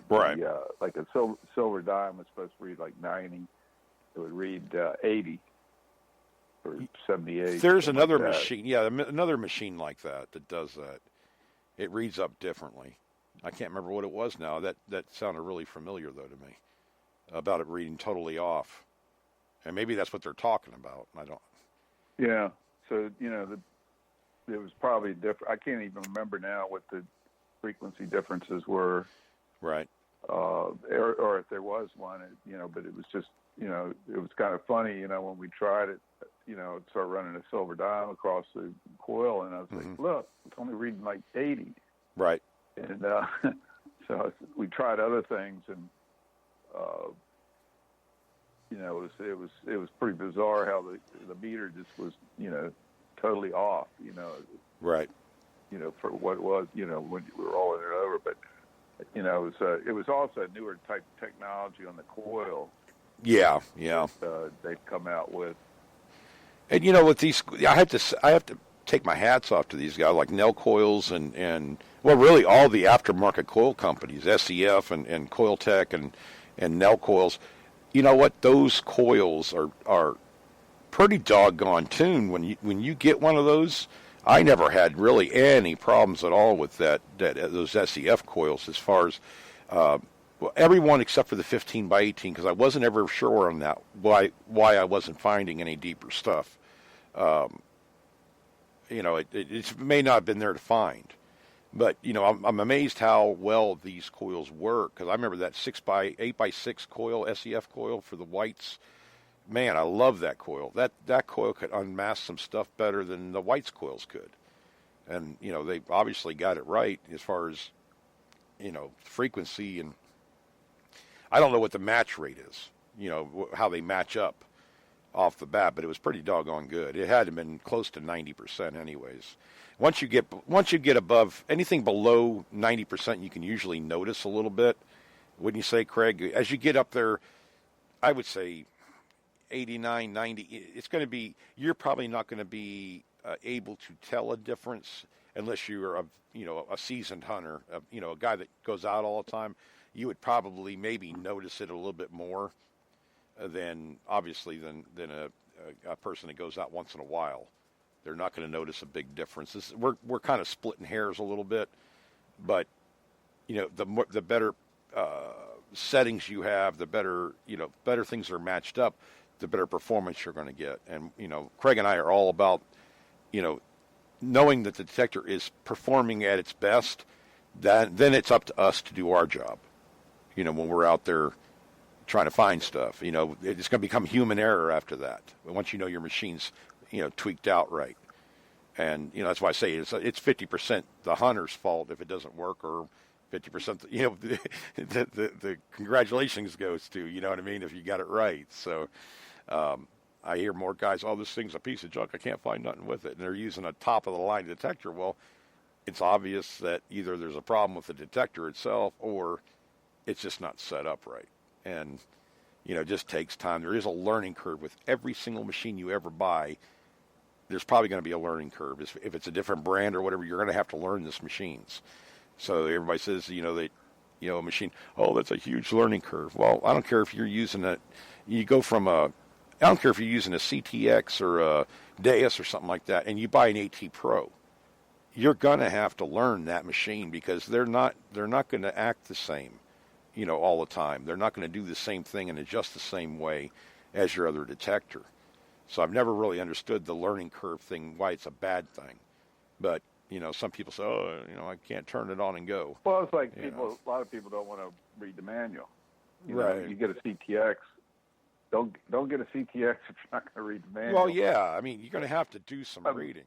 Right. Like a silver dime was supposed to read like 90, it would read 80 or 78. There's another machine, another machine like that does that. It reads up differently. I can't remember what it was now. That sounded really familiar though to me about it reading totally off. And maybe that's what they're talking about. I don't. Yeah. So, it was probably different. I can't even remember now what the frequency differences were. Right. Or if there was one, but it was just, it was kind of funny, when we tried it, it started running a silver dime across the coil, and I was like, look, it's only reading like 80. Right. And so we tried other things, and it was pretty bizarre how the meter just was totally off. Right. for what it was, when we were rolling it over. But it was also a newer type of technology on the coil. Yeah. They've come out with. And with these, I have to take my hats off to these guys like Nell Coils and well, really all the aftermarket coil companies, SEF and Coiltech and Nell Coils. You know what? Those coils are pretty doggone tuned. When you get one of those, I never had really any problems at all with those SEF coils as far as well, everyone except for the 15 by 18 because I wasn't ever sure on that why I wasn't finding any deeper stuff. It may not have been there to find, but I'm amazed how well these coils work because I remember that 8 by 6 coil SEF coil for the whites. Man, I love that coil. That coil could unmask some stuff better than the whites coils could, and they obviously got it right as far as frequency, and I don't know what the match rate is. How they match up off the bat, but it was pretty doggone good. It had been close to 90% anyways. Once you get above anything below 90%, you can usually notice a little bit. Wouldn't you say, Craig? As you get up there, I would say 89, 90. You're probably not going to be able to tell a difference unless you're a seasoned hunter, a guy that goes out all the time. You would probably maybe notice it a little bit more than a person that goes out once in a while. They're not going to notice a big difference. We're kind of splitting hairs a little bit, but the better settings you have, the better things are matched up, the better performance you're going to get. And Craig and I are all about knowing that the detector is performing at its best. Then it's up to us to do our job. When we're out there trying to find stuff, it's going to become human error after that. Once your machine's, tweaked out right. And, that's why I say it's 50% the hunter's fault if it doesn't work, or 50%, the congratulations goes to, you know what I mean, if you got it right. So I hear more guys, this thing's a piece of junk, I can't find nothing with it. And they're using a top-of-the-line detector. Well, it's obvious that either there's a problem with the detector itself or it's just not set up right. And, it just takes time. There is a learning curve with every single machine you ever buy. There's probably going to be a learning curve. If it's a different brand or whatever, you're going to have to learn this machines. So everybody says, a machine, that's a huge learning curve. Well, I don't care if you're using I don't care if you're using a CTX or a Deus or something like that, and you buy an AT Pro. You're going to have to learn that machine because they're not going to act the same, all the time. They're not going to do the same thing and adjust the same way as your other detector. So I've never really understood the learning curve thing, why it's a bad thing. But, some people say, I can't turn it on and go. Well, it's like a lot of people don't want to read the manual. You get a CTX. Don't get a CTX if you're not going to read the manual. Well, yeah. I mean, you're going to have to do some reading.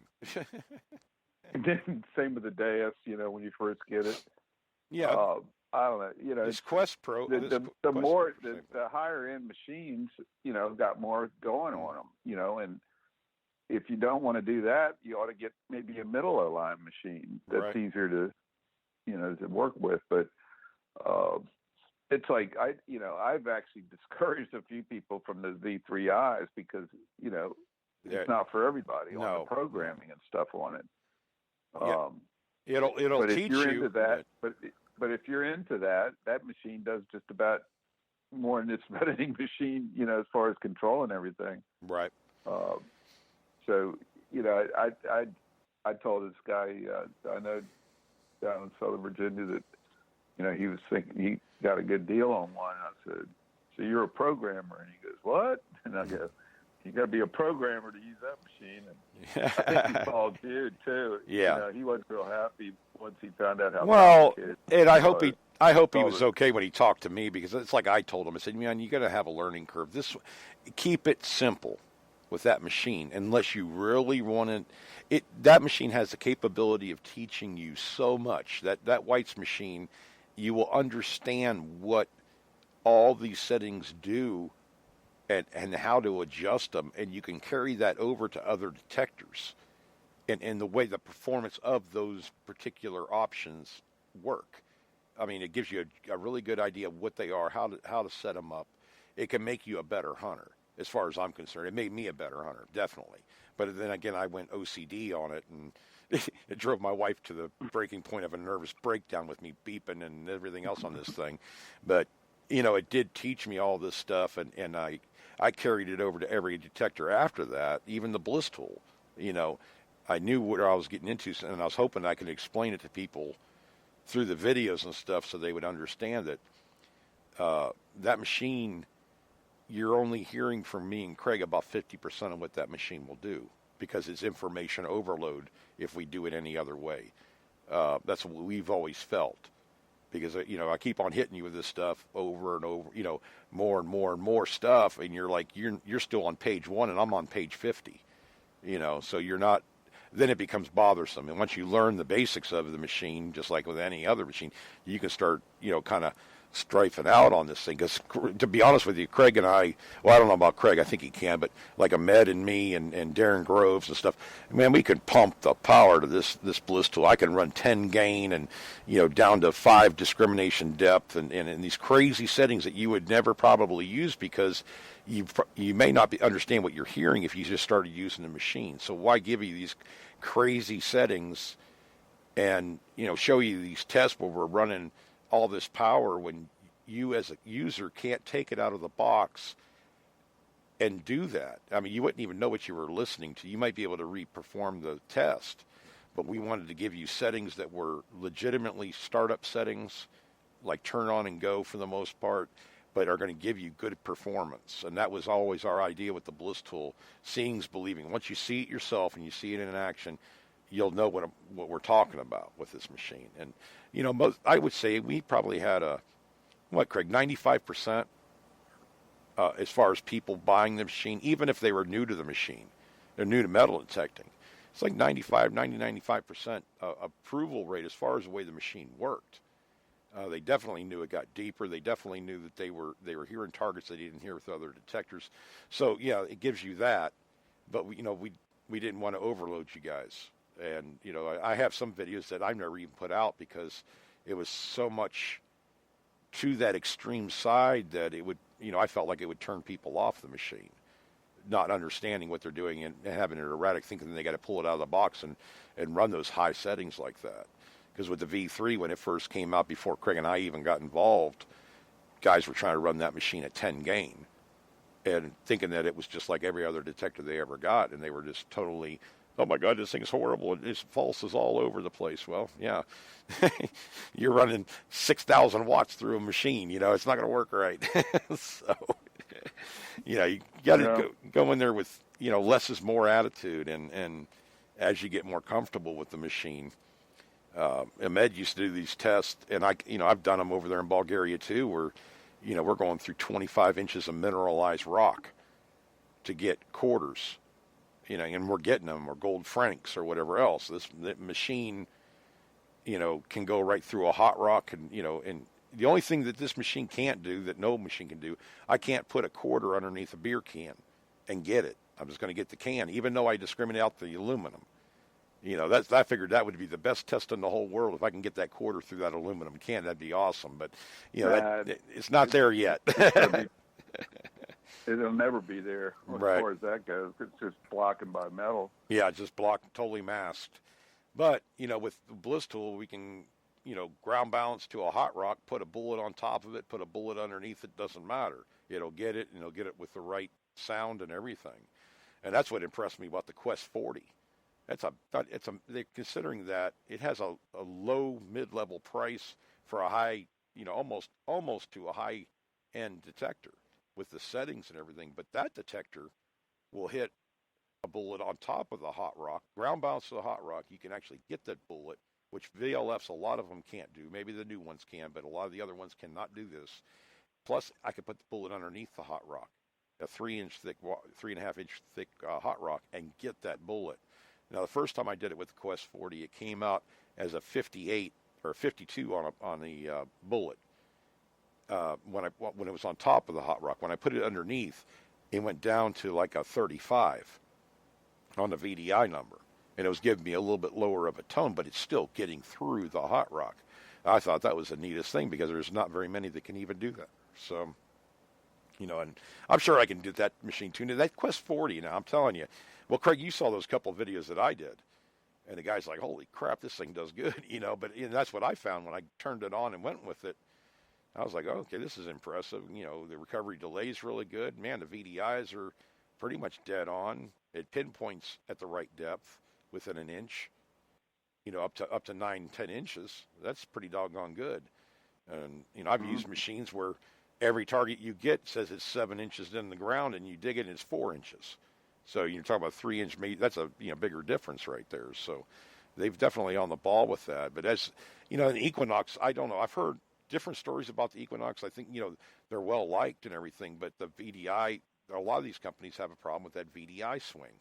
Same with the Deus, when you first get it. Yeah. I don't know. This Quest Pro. The higher end machines, got more going on them. And if you don't want to do that, you ought to get maybe a middle of the line machine that's easier to, to work with. But it's like I've actually discouraged a few people from the V3Is because it's not for everybody on the programming and stuff on it. It'll but teach if you're you. Into that, but if you're into that machine does just about more than its editing machine, as far as controlling everything. Right. So I told this guy I know down in Southern Virginia that he was thinking he got a good deal on one. I said, "So you're a programmer?" And he goes, "What?" And I go, "You got to be a programmer to use that machine." And I think he called Jude too. Yeah. He wasn't real happy once he found out how. Well, and I hope he was okay when he talked to me because it's like I told him. I said, "Man, you got to have a learning curve. Keep it simple with that machine unless you really want it. That machine has the capability of teaching you so much. That White's machine, you will understand what all these settings do and how to adjust them, and you can carry that over to other detectors and the way the performance of those particular options work. I mean, it gives you a really good idea of what they are, how to set them up. It can make you a better hunter, as far as I'm concerned. It made me a better hunter, definitely. But then again, I went OCD on it, and it drove my wife to the breaking point of a nervous breakdown with me beeping and everything else on this thing. But, it did teach me all this stuff, and I carried it over to every detector after that, even the Bliss tool. I knew what I was getting into, and I was hoping I could explain it to people through the videos and stuff so they would understand that that machine, you're only hearing from me and Craig about 50% of what that machine will do, because it's information overload if we do it any other way. That's what we've always felt, because I keep on hitting you with this stuff over and over, more and more and more stuff, and you're like, you're still on page 1 and I'm on page 50, so you're not. Then it becomes bothersome. And once you learn the basics of the machine, just like with any other machine, you can start, kind of strifing out on this thing. Because to be honest with you, Craig and I don't know about Craig, I think he can, but like Ahmed and me and Darren Groves and stuff, man, we can pump the power to this Bliss tool. I can run 10 gain and, down to 5 discrimination depth and these crazy settings that you would never probably use, because you may not understand what you're hearing if you just started using the machine. So why give you these crazy settings and show you these tests where we're running all this power when you as a user can't take it out of the box and do that? I mean, you wouldn't even know what you were listening to. You might be able to re-perform the test, but we wanted to give you settings that were legitimately startup settings, like turn on and go for the most part, but are going to give you good performance. And that was always our idea with the Bliss tool. Seeing's believing. Once you see it yourself and you see it in action, you'll know what we're talking about with this machine. And, I would say we probably had Craig, 95% as far as people buying the machine, even if they were new to the machine. They're new to metal detecting. It's like 95% approval rate as far as the way the machine worked. They definitely knew it got deeper. They definitely knew that they were hearing targets they didn't hear with other detectors. So yeah, it gives you that. But we didn't want to overload you guys. And I have some videos that I've never even put out because it was so much to that extreme side that it would I felt like it would turn people off the machine, not understanding what they're doing and having it erratic, thinking they got to pull it out of the box and run those high settings like that. Because with the V3, when it first came out, before Craig and I even got involved, guys were trying to run that machine at 10 gain and thinking that it was just like every other detector they ever got, and they were just totally, oh my God, this thing is horrible. It's falses all over the place. Well, yeah, you're running 6,000 watts through a machine. It's not going to work right. So, you got to go in there with, less is more attitude, and as you get more comfortable with the machine. Ahmed used to do these tests, and I've done them over there in Bulgaria too, where, we're going through 25 inches of mineralized rock to get quarters, and we're getting them, or gold francs or whatever else. The machine, can go right through a hot rock, and the only thing that this machine can't do that no machine can do, I can't put a quarter underneath a beer can and get it. I'm just going to get the can, even though I discriminate out the aluminum. I figured that would be the best test in the whole world. If I can get that quarter through that aluminum can, that'd be awesome. But, it's not there yet. It'll never be there as far as that goes. It's just blocking by metal. Yeah, just blocked, totally masked. But, with the Bliss tool, we can, ground balance to a hot rock, put a bullet on top of it, put a bullet underneath it, doesn't matter. It'll get it, and it'll get it with the right sound and everything. And that's what impressed me about the Quest 40. They're considering that it has a low mid-level price for a high, almost to a high-end detector with the settings and everything. But that detector will hit a bullet on top of the hot rock, ground bounce to the hot rock. You can actually get that bullet, which VLFs, a lot of them can't do. Maybe the new ones can, but a lot of the other ones cannot do this. Plus, I could put the bullet underneath the hot rock, a 3-inch thick, 3.5-inch thick hot rock, and get that bullet. Now, the first time I did it with the Quest 40, it came out as a 58 or 52 on the bullet when it was on top of the hot rock. When I put it underneath, it went down to like a 35 on the VDI number. and it was giving me a little bit lower of a tone, but it's still getting through the hot rock. I thought that was the neatest thing because there's not very many that can even do that. So, and I'm sure I can do that machine tuning. That Quest 40 now, I'm telling you. Well, Craig, you saw those couple of videos that I did. And the guy's like, holy crap, this thing does good, But that's what I found when I turned it on and went with it. I was like, oh, okay, this is impressive. The recovery delay is really good. Man, the VDIs are pretty much dead on. It pinpoints at the right depth within an inch, up to 9-10 inches. That's pretty doggone good. And, I've used machines where every target you get says it's 7 inches in the ground, and you dig it and it's 4 inches. So you're talking about 3-inch meat. That's a bigger difference right there. So they've definitely on the ball with that. But as an Equinox, I don't know. I've heard different stories about the Equinox. I think they're well liked and everything, but the VDI, a lot of these companies have a problem with that VDI swing,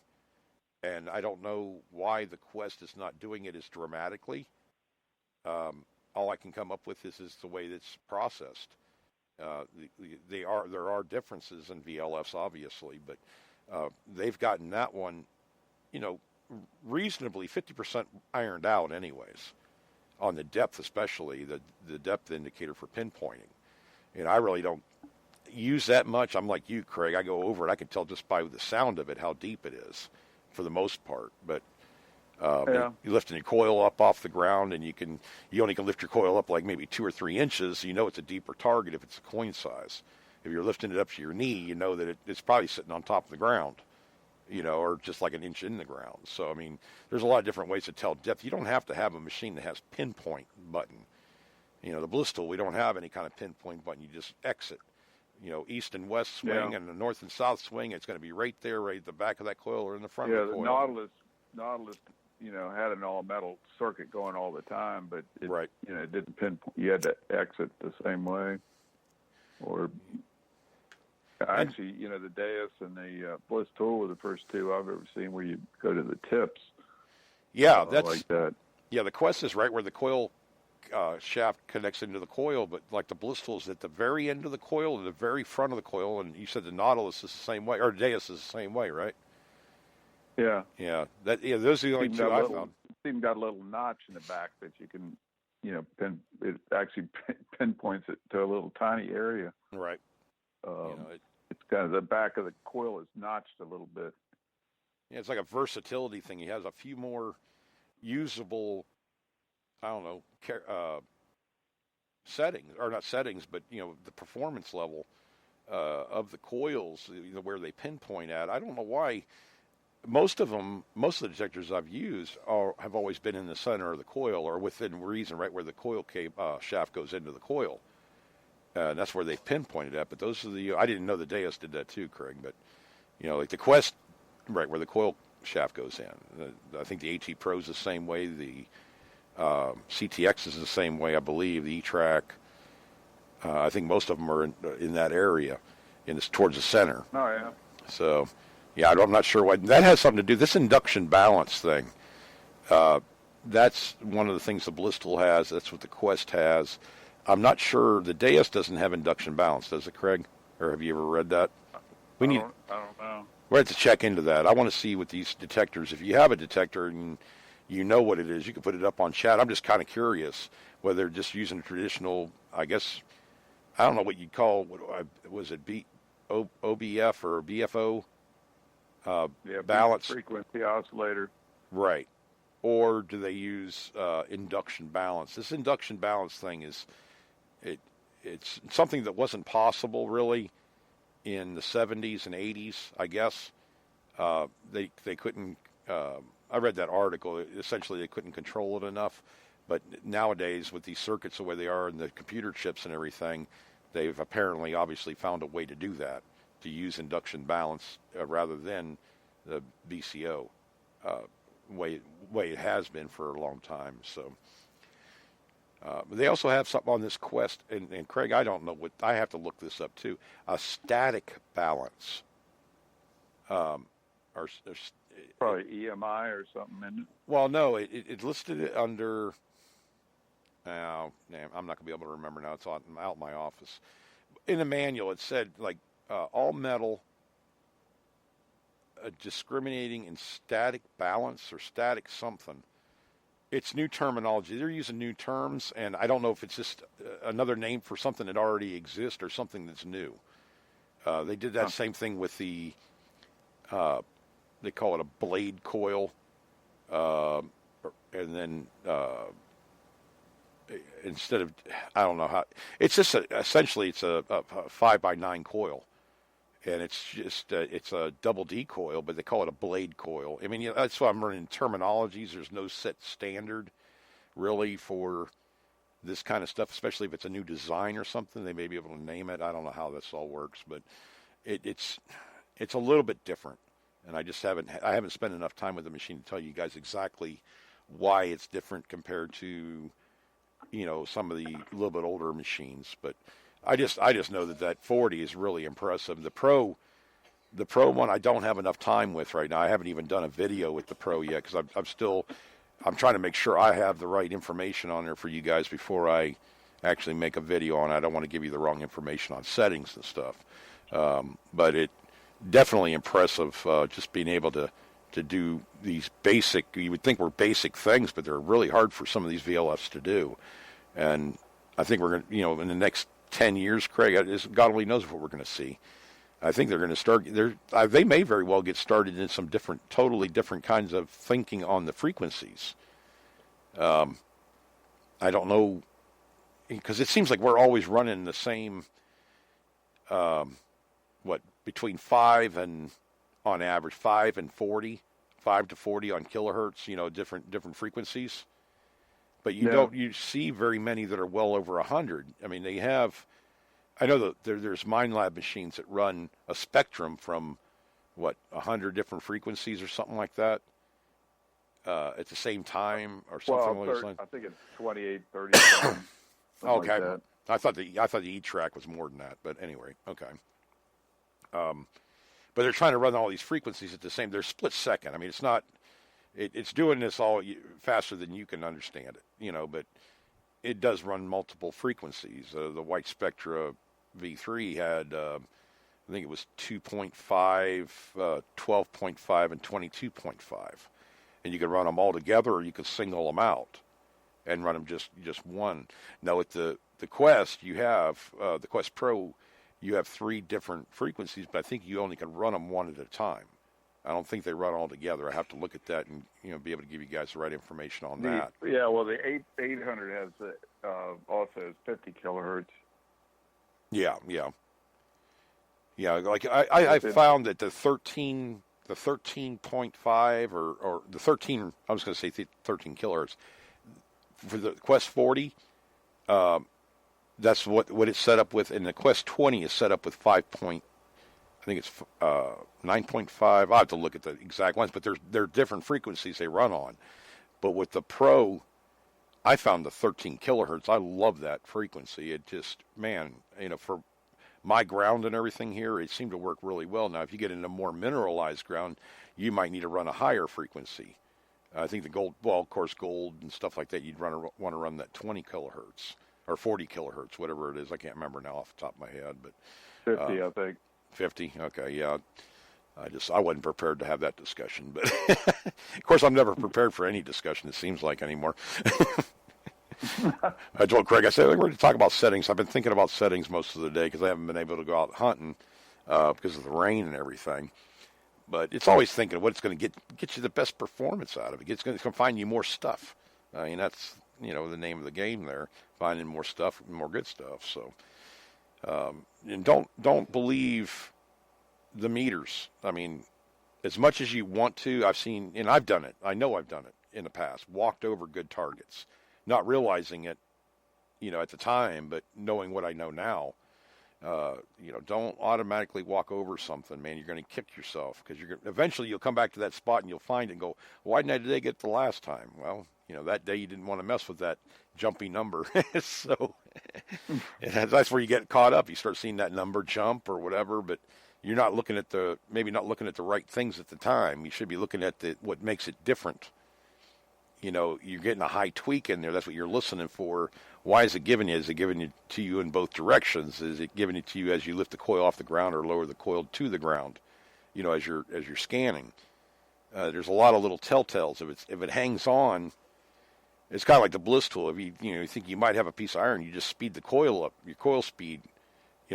and I don't know why the Quest is not doing it as dramatically. All I can come up with is the way that's processed. There are differences in VLFs, obviously, but they've gotten that one, reasonably 50% ironed out anyways, on the depth especially, the depth indicator for pinpointing. And I really don't use that much. I'm like you, Craig. I go over it. I can tell just by the sound of it how deep it is for the most part. But you're lifting your coil up off the ground, and you only can lift your coil up like maybe 2 or 3 inches. It's a deeper target if it's a coin size. If you're lifting it up to your knee, you know that it's probably sitting on top of the ground, or just like an inch in the ground. So, there's a lot of different ways to tell depth. You don't have to have a machine that has pinpoint button. The Blistool, we don't have any kind of pinpoint button. You just exit. East and west swing and the north and south swing. It's going to be right there, right at the back of that coil or in the front of the coil. Yeah, the Nautilus, had an all-metal circuit going all the time, but it didn't pinpoint. You had to exit the same way. Or actually, the Deus and the Blistool were the first two I've ever seen where you go to the tips. Yeah, that's like that. Yeah, the Quest is right where the coil shaft connects into the coil, but like the Blistool is at the very end of the coil, at the very front of the coil, and you said the Nautilus is the same way, or Deus is the same way, right? Yeah. Yeah. Those are the only two I found. It's even got a little notch in the back that you can, it actually pinpoints it to a little tiny area. Right. It's kind of the back of the coil is notched a little bit. Yeah, it's like a versatility thing. He has a few more usable, I don't know, settings, or not settings, but, the performance level of the coils, where they pinpoint at. I don't know why. Most of the detectors I've used have always been in the center of the coil or within reason, right where the coil shaft goes into the coil. And that's where they pinpointed at. But those are I didn't know the Deus did that too, Craig. But, like the Quest, right where the coil shaft goes in. I think the AT Pro is the same way. The CTX is the same way, I believe. The E-Track, I think most of them are in that area, towards the center. Oh, yeah. So, yeah, I'm not sure why. That has something to do. This induction balance thing, that's one of the things the Blistool has. That's what the Quest has. I'm not sure. The Deus doesn't have induction balance, does it, Craig? Or have you ever read that? I don't know. We have to check into that. I want to see with these detectors. If you have a detector and you know what it is, you can put it up on chat. I'm just kind of curious whether they're just using a traditional, I guess, I don't know what you'd call, was it OBF or BFO? Balance. Frequency oscillator. Right. Or do they use induction balance? This induction balance thing it's something that wasn't possible really in the 70s and 80s, I guess. They couldn't, I read that article, essentially they couldn't control it enough. But nowadays with these circuits the way they are and the computer chips and everything, they've apparently obviously found a way to do that, to use induction balance rather than the BCO way it has been for a long time. So they also have something on this Quest, and Craig, I don't know what, I have to look this up too, a static balance. Probably EMI or something, isn't it? Well, no, it listed it under, I'm not going to be able to remember now, it's out in my office. In the manual, it said, like, all metal discriminating in static balance or static something. It's new terminology. They're using new terms, and I don't know if it's just another name for something that already exists or something that's new. They did that same thing with the, they call it a blade coil, and then instead of, I don't know how, it's just essentially it's a 5x9 coil. And it's just it's a double D coil, but they call it a blade coil. I mean, that's why I'm learning terminologies. There's no set standard, really, for this kind of stuff, especially if it's a new design or something. They may be able to name it. I don't know how this all works, but it's a little bit different. And I haven't spent enough time with the machine to tell you guys exactly why it's different compared to, some of the little bit older machines, but. I just know that 40 is really impressive. The Pro one I don't have enough time with right now. I haven't even done a video with the Pro yet because I'm trying to make sure I have the right information on there for you guys before I actually make a video on it. I don't want to give you the wrong information on settings and stuff. But it definitely impressive just being able to do these basic, you would think were basic things, but they're really hard for some of these VLFs to do. And I think we're going to, in the next 10 years, Craig, God only knows what we're going to see. I think they're going to start. They may very well get started in some totally different kinds of thinking on the frequencies. I don't know, because it seems like we're always running the same. Between 5 and, on average, 5 and 40, 5 to 40 on kilohertz. Different frequencies. But you see very many that are well over 100. I mean, they have. I know that there's Minelab machines that run a spectrum from 100 different frequencies or something like that at the same time or something like that. I think it's 28, 30. Okay, like that. I thought the E-Track was more than that, but anyway, okay. But they're trying to run all these frequencies at the same. They're split second. I mean, it's not. It's doing this all faster than you can understand it, but it does run multiple frequencies. The White Spectra V3 had, I think it was 2.5, 12.5, and 22.5. And you could run them all together or you could single them out and run them just one. Now with the Quest, you have, the Quest Pro, you have 3 different frequencies, but I think you only can run them one at a time. I don't think they run all together. I have to look at that and be able to give you guys the right information on that. Yeah, well, the 800 has also has 50 kilohertz. Yeah. Like I found that the 13.5 or the 13. I was going to say 13 kilohertz for the Quest 40. That's what it's set up with, and the Quest 20 is set up with 5. I think it's 9.5. I have to look at the exact ones, but they're different frequencies they run on. But with the Pro, I found the 13 kilohertz. I love that frequency. It just, for my ground and everything here, it seemed to work really well. Now, if you get into more mineralized ground, you might need to run a higher frequency. I think the gold and stuff like that, you'd want to run that 20 kilohertz or 40 kilohertz, whatever it is. I can't remember now off the top of my head, but 50, I think. 50. Okay, yeah. I wasn't prepared to have that discussion, but of course I'm never prepared for any discussion. It seems like anymore. I told Craig, I said we're going to talk about settings. I've been thinking about settings most of the day because I haven't been able to go out hunting because of the rain and everything. But it's always thinking of what's going to get you the best performance out of it. It's going to find you more stuff. I mean, that's the name of the game there, finding more stuff, more good stuff. So. And don't believe the meters. I mean, as much as you want to, I've seen, and I've done it. I know I've done it in the past. Walked over good targets, not realizing it, at the time, but knowing what I know now. Don't automatically walk over something, man. You're going to kick yourself because eventually you'll come back to that spot and you'll find it and go, why didn't I get the last time? Well, that day you didn't want to mess with that jumpy number. So that's where you get caught up. You start seeing that number jump or whatever, but you're not looking at maybe not looking at the right things at the time. You should be looking at what makes it different. You're getting a high tweak in there. That's what you're listening for. Why is it giving you? Is it giving it to you in both directions? Is it giving it to you as you lift the coil off the ground or lower the coil to the ground? as you're scanning. There's a lot of little telltales. If it hangs on, it's kind of like the bliss tool. If you think you might have a piece of iron, you just speed the coil up, your coil speed,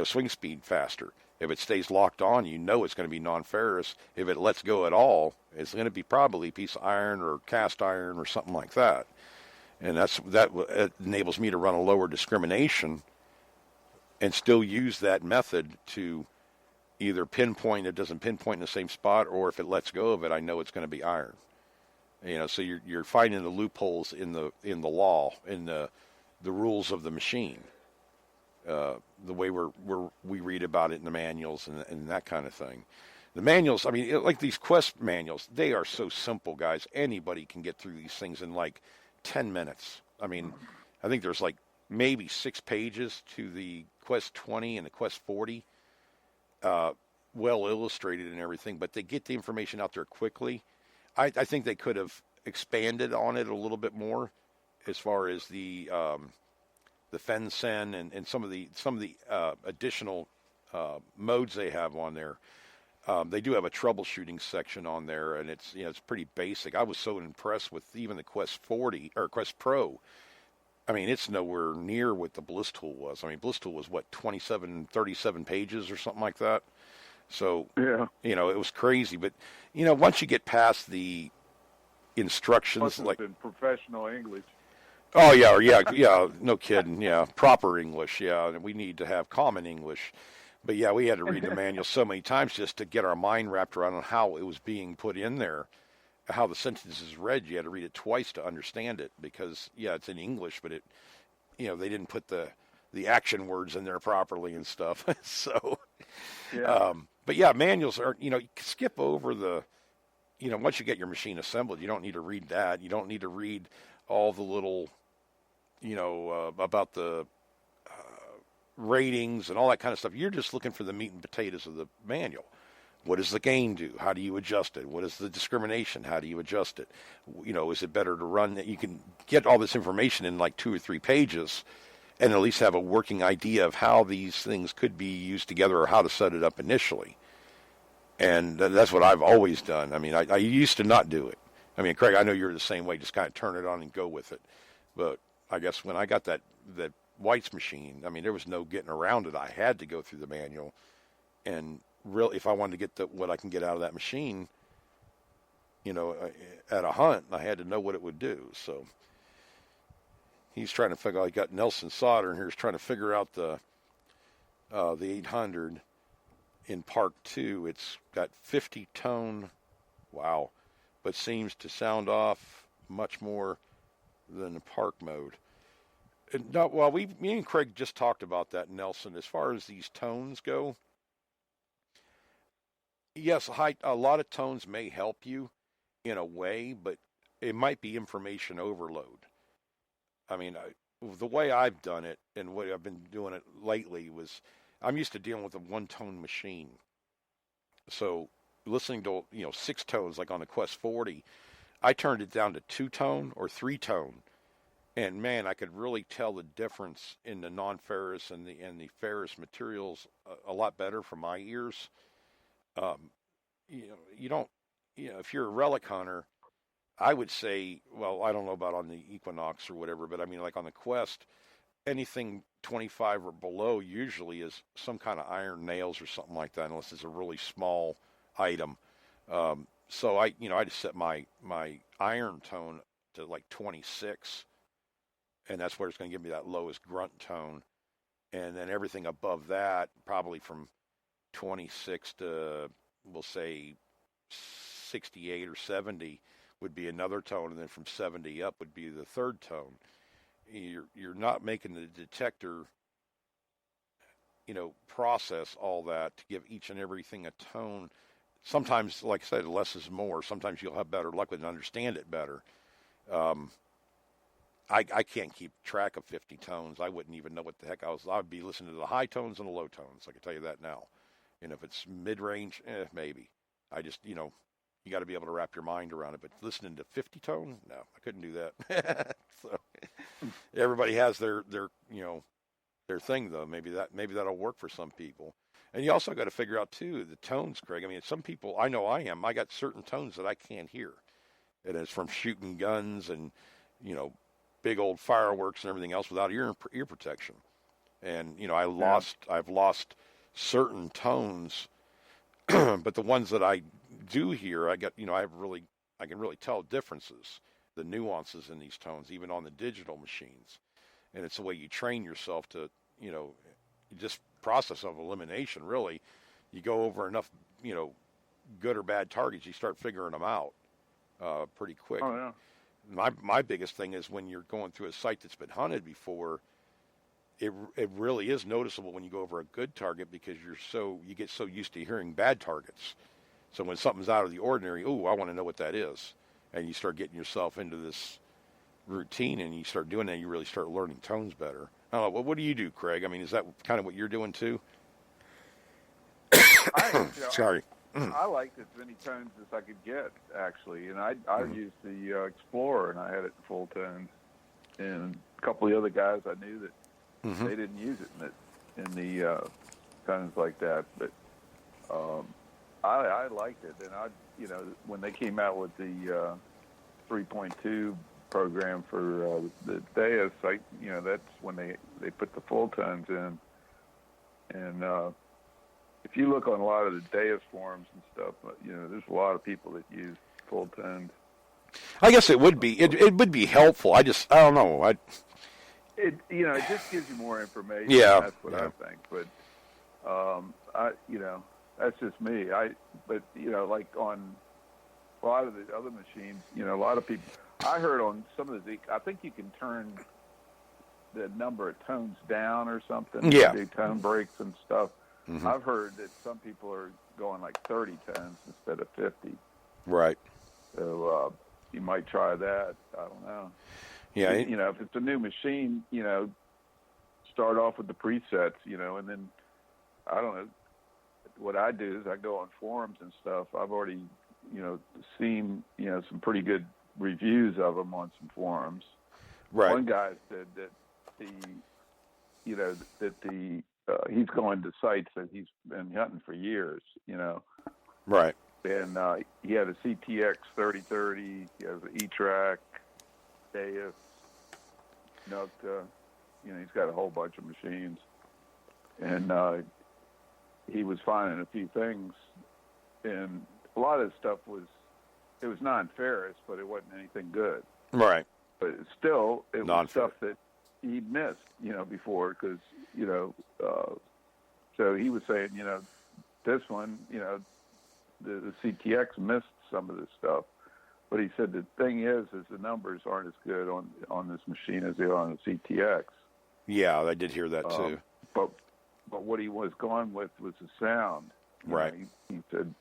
swing speed faster. If it stays locked on, it's going to be non-ferrous. If it lets go at all, it's going to be probably a piece of iron or cast iron or something like that. And that enables me to run a lower discrimination and still use that method to either pinpoint, it doesn't pinpoint in the same spot, or if it lets go of it, I know it's going to be iron. So you're finding the loopholes in the law, in the rules of the machine, the way we read about it in the manuals and that kind of thing. The manuals, I mean, like these Quest manuals, they are so simple, guys. Anybody can get through these things in like 10 minutes. I mean, I think there's like maybe 6 pages to the Quest 20 and the Quest 40, well illustrated and everything, but they get the information out there quickly. I think they could have expanded on it a little bit more as far as the FENSEN and some of the additional modes they have on there. They do have a troubleshooting section on there, and it's pretty basic. I was so impressed with even the Quest 40 or Quest Pro. I mean, it's nowhere near what the Bliss Tool was. I mean, Bliss Tool was 37 pages or something like that. So, yeah, it was crazy. But, once you get past the instructions, like in professional English. Oh, yeah, no kidding. Yeah, proper English. Yeah, and we need to have common English. But, yeah, we had to read the manual so many times just to get our mind wrapped around how it was being put in there, how the sentence is read. You had to read it twice to understand it because, yeah, it's in English, but they didn't put the action words in there properly and stuff. So, yeah. But yeah, manuals are, you skip over the, once you get your machine assembled, you don't need to read that. You don't need to read all the little, about the ratings and all that kind of stuff. You're just looking for the meat and potatoes of the manual. What does the gain do? How do you adjust it? What is the discrimination? How do you adjust it? Is it better to run? You can get all this information in like 2 or 3 pages and at least have a working idea of how these things could be used together or how to set it up initially. And that's what I've always done. I mean, I used to not do it. I mean, Craig, I know you're the same way, just kind of turn it on and go with it. But I guess when I got that White's machine, I mean, there was no getting around it. I had to go through the manual. And really, if I wanted to get what I can get out of that machine, at a hunt, I had to know what it would do. So he's trying to figure out, I got Nelson Solder in here, he's trying to figure out the 800 in Park 2. It's got 50 tone, wow, but seems to sound off much more than the Park mode. And no, well, me and Craig just talked about that, Nelson. As far as these tones go, yes, a lot of tones may help you in a way, but it might be information overload. I mean, the way I've done it and what I've been doing it lately was I'm used to dealing with a one-tone machine. So listening to, 6 tones like on the Quest 40, I turned it down to 2-tone or 3-tone. And man, I could really tell the difference in the non-ferrous and the ferrous materials a lot better for my ears. You don't, if you're a relic hunter, I would say, well, I don't know about on the Equinox or whatever, but I mean, like on the Quest, anything 25 or below usually is some kind of iron nails or something like that, unless it's a really small item. So I just set my iron tone to like 26, and that's where it's going to give me that lowest grunt tone. And then everything above that, probably from 26 to, we'll say, 68 or 70 would be another tone, and then from 70 up would be the third tone. You're not making the detector, process all that to give each and everything a tone. Sometimes, like I said, less is more. Sometimes you'll have better luck with and understand it better. I can't keep track of 50 tones. I wouldn't even know what the heck I would be listening to the high tones and the low tones. I can tell you that now. And if it's mid-range, maybe. I just, you got to be able to wrap your mind around it. But listening to 50 tone, no, I couldn't do that. So everybody has their thing though. Maybe that'll work for some people. And you also got to figure out too the tones, Craig. I mean, some people, I know I am. I got certain tones that I can't hear, and it's from shooting guns and big old fireworks and everything else without ear protection. And I've lost certain tones, but the ones that I do hear, I can really tell differences, the nuances in these tones, even on the digital machines. And it's the way you train yourself to, just process of elimination. Really, you go over enough, good or bad targets, you start figuring them out pretty quick. Oh yeah. My biggest thing is when you're going through a site that's been hunted before, it really is noticeable when you go over a good target because you get so used to hearing bad targets. So when something's out of the ordinary, I want to know what that is, and you start getting yourself into this routine, and you start doing that, you really start learning tones better. I don't know. What do you do, Craig? I mean, is that kind of what you're doing too? Sorry. I liked as many tones as I could get, actually, and I used the Explorer, and I had it in full tones. And a couple of the other guys I knew that they didn't use it in the tones like that, but I liked it. And when they came out with the 3.2 program for the Deus, that's when they put the full tones in, and if you look on a lot of the Deus forums and stuff, there's a lot of people that use full tones. I guess it would be it would be helpful. I don't know. It just gives you more information. Yeah, that's what I think. But that's just me. But like on a lot of the other machines, a lot of people. I heard on some of the, I think you can turn the number of tones down or something. Yeah. Do tone breaks and stuff. Mm-hmm. I've heard that some people are going like 30 tones instead of 50. Right. So you might try that. I don't know. Yeah. If it's a new machine, start off with the presets, and then I don't know. What I do is I go on forums and stuff. I've already, seen, some pretty good reviews of them on some forums. Right. One guy said that he's going to sites that he's been hunting for years, Right. And he had a CTX 3030, he has an E-Track, Deus, Nocta, he's got a whole bunch of machines. And he was finding a few things, and a lot of the stuff was non-ferrous, but it wasn't anything good. Right. But still, it was stuff that he'd missed, before, because, so he was saying, this one, the CTX missed some of this stuff. But he said the thing is the numbers aren't as good on this machine as they are on the CTX. Yeah, I did hear that too. But what he was going with was the sound. Right. He said.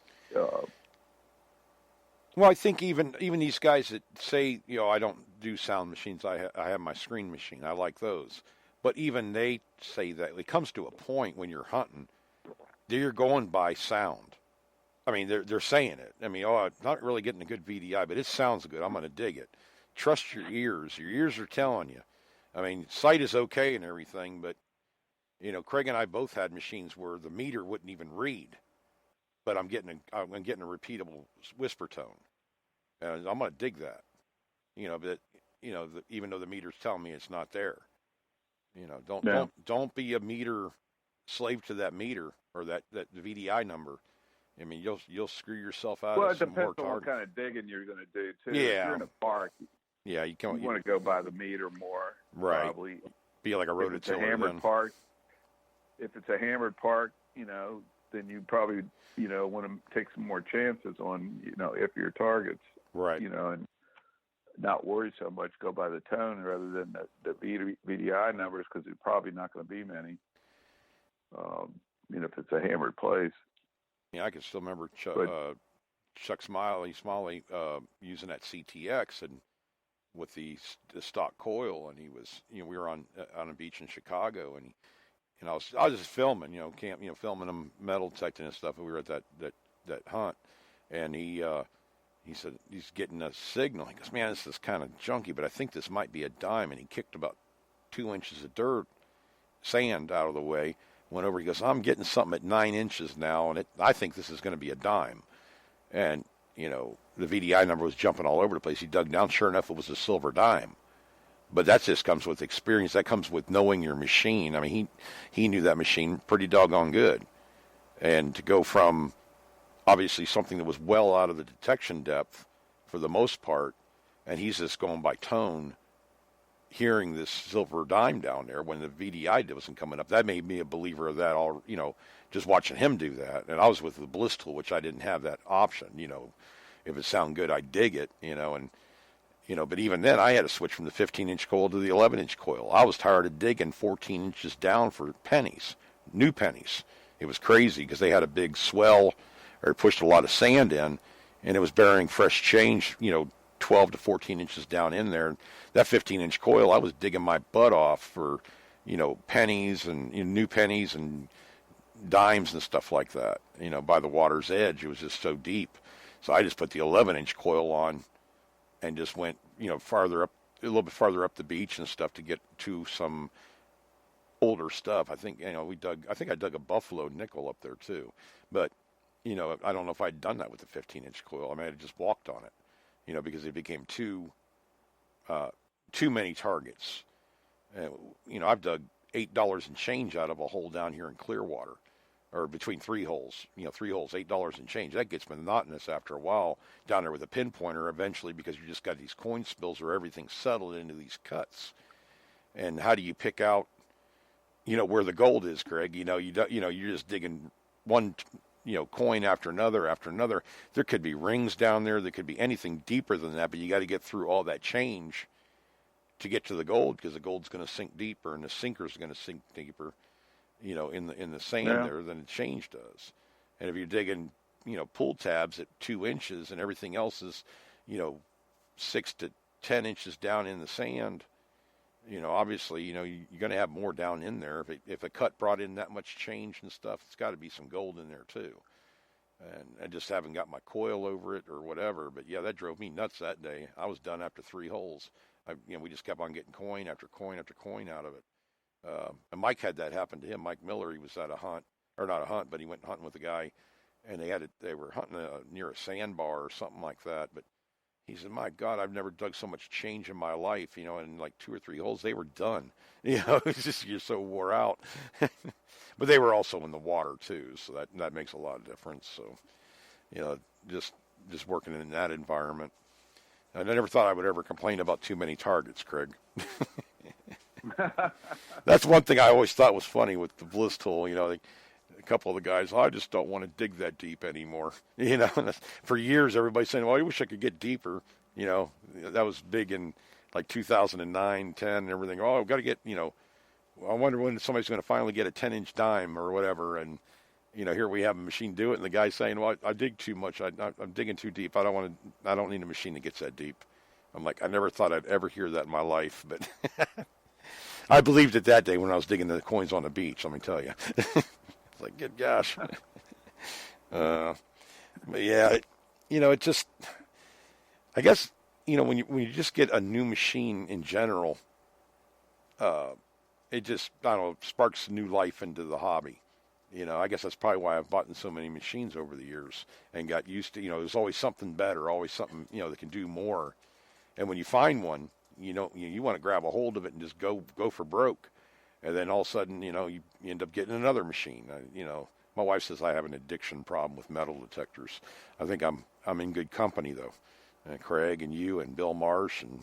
Well, I think even these guys that say, I don't do sound machines. I have my screen machine. I like those. But even they say that it comes to a point when you're hunting, you're going by sound. I mean, they're saying it. I mean, I'm not really getting a good VDI, but it sounds good. I'm going to dig it. Trust your ears. Your ears are telling you. I mean, sight is okay and everything, but Craig and I both had machines where the meter wouldn't even read, but I'm getting a repeatable whisper tone, and I'm going to dig that. But even though the meter's telling me it's not there, don't be a meter slave to that meter or that VDI number. I mean, you'll screw yourself out. Well, of it some depends more on what targets. kind of digging you're going to do too. Yeah. If you're in a park, Yeah, you want to go by the meter more. Right. Probably. Be like a rototiller. If it's a hammered park, then you probably want to take some more chances on if your targets. Right. And not worry so much. Go by the tone rather than the VDI numbers, because there's probably not going to be many. If it's a hammered place. Yeah, I can still remember Chuck Smalley using that CTX and with the stock coil, and he was, we were on a beach in Chicago, and I was just filming, filming them metal detecting and stuff. And we were at that hunt, and he said he's getting a signal. He goes, "Man, this is kind of junky, but I think this might be a dime." And he kicked about 2 inches of sand out of the way. Went over. He goes, I'm getting something at 9 inches now, and I think this is going to be a dime. And the VDI number was jumping all over the place. He dug down. Sure enough, it was a silver dime. But that just comes with experience. That comes with knowing your machine. I mean, he knew that machine pretty doggone good. And to go from obviously something that was well out of the detection depth for the most part, and he's just going by tone, hearing this silver dime down there when the VDI wasn't coming up, that made me a believer of that. All just watching him do that. And I was with the Bliss tool, which I didn't have that option. If it sounded good, I dig it. But even then, I had to switch from the 15-inch coil to the 11-inch coil. I was tired of digging 14 inches down for pennies, new pennies. It was crazy because they had a big swell or pushed a lot of sand in, and it was burying fresh change, 12 to 14 inches down in there. That 15-inch coil, I was digging my butt off for, pennies and new pennies and dimes and stuff like that, by the water's edge. It was just so deep. So I just put the 11-inch coil on and just went, farther up, a little bit farther up the beach and stuff to get to some older stuff. I think, I dug a Buffalo nickel up there too. But, I don't know if I'd done that with the 15-inch coil. I mean, I just walked on it, because it became too many targets. I've dug $8 and change out of a hole down here in Clearwater, or between 3 holes, 3 holes, $8 and change. That gets monotonous after a while down there with a pinpointer eventually, because you just got these coin spills where everything's settled into these cuts. And how do you pick out, where the gold is, Craig? You're just digging one, coin after another. There could be rings down there. There could be anything deeper than that, but you got to get through all that change to get to the gold, because the gold's going to sink deeper and the sinker's going to sink deeper, in the sand there than the change does. And if you're digging, pull tabs at 2 inches and everything else is, 6 to 10 inches down in the sand, obviously, you're going to have more down in there. If a cut brought in that much change and stuff, it's got to be some gold in there too. And I just haven't got my coil over it or whatever. But yeah, that drove me nuts that day. I was done after 3 holes. We just kept on getting coin after coin after coin out of it. And Mike had that happen to him. Mike Miller, he was at a hunt, or not a hunt, but he went hunting with a guy, and they were hunting near a sandbar or something like that. But he said, "My God, I've never dug so much change in my life." In like 2 or 3 holes, they were done. It's just you're so wore out. But they were also in the water too, so that makes a lot of difference. So, just working in that environment. And I never thought I would ever complain about too many targets, Craig. That's one thing I always thought was funny with the Bliss tool. A couple of the guys, I just don't want to dig that deep anymore. For years, everybody's saying, well, I wish I could get deeper. That was big in like 2009, 10, and everything. Oh, I've got to get, I wonder when somebody's going to finally get a 10-inch dime or whatever. And, here we have a machine do it. And the guy's saying, well, I dig too much. I'm digging too deep. I don't need a machine that gets that deep. I'm like, I never thought I'd ever hear that in my life, but I believed it that day when I was digging the coins on the beach, let me tell you. It's like, good gosh. But yeah, it just, I guess, when you just get a new machine in general, it just, I don't know, sparks new life into the hobby. I guess that's probably why I've bought in so many machines over the years and got used to, there's always something better, always something, that can do more. And when you find one, you want to grab a hold of it and just go for broke. And then all of a sudden, you end up getting another machine. My wife says I have an addiction problem with metal detectors. I think I'm in good company though. Craig and you and Bill Marsh and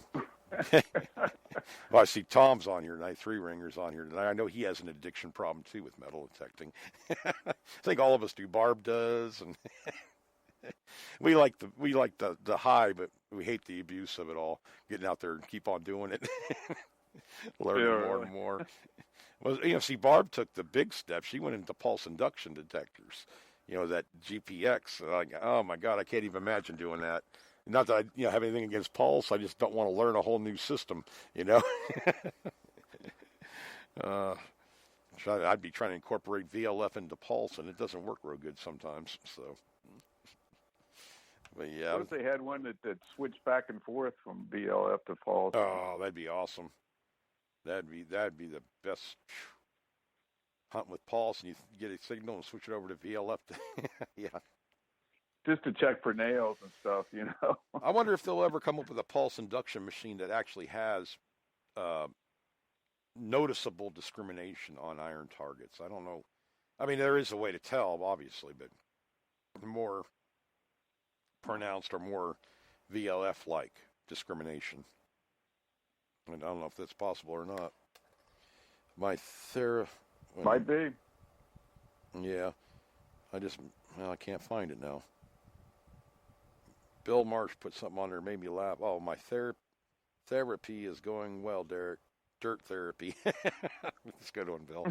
well, I see Tom's on here tonight, 3-ringers on here tonight. I know he has an addiction problem too with metal detecting. I think all of us do. Barb does, and we like the high, but we hate the abuse of it all. Getting out there and keep on doing it, learning more and more. Well, see, Barb took the big step. She went into pulse induction detectors. That GPX. Oh my God, I can't even imagine doing that. Not that I have anything against pulse. I just don't want to learn a whole new system. I'd be trying to incorporate VLF into pulse, and it doesn't work real good sometimes. So, but yeah. What if they had one that switched back and forth from VLF to pulse? Oh, that'd be awesome. That'd be the best. hunt with pulse, and you get a signal and switch it over to VLF. Yeah. Just to check for nails and stuff, you know. I wonder if they'll ever come up with a pulse induction machine that actually has noticeable discrimination on iron targets. I don't know. I mean, there is a way to tell, obviously, but more pronounced or more VLF-like discrimination. And I don't know if that's possible or not. Might be. Yeah. I can't find it now. Bill Marsh put something on there, made me laugh. Oh, my therapy is going well, Derek. Dirt therapy. It's a good one, Bill.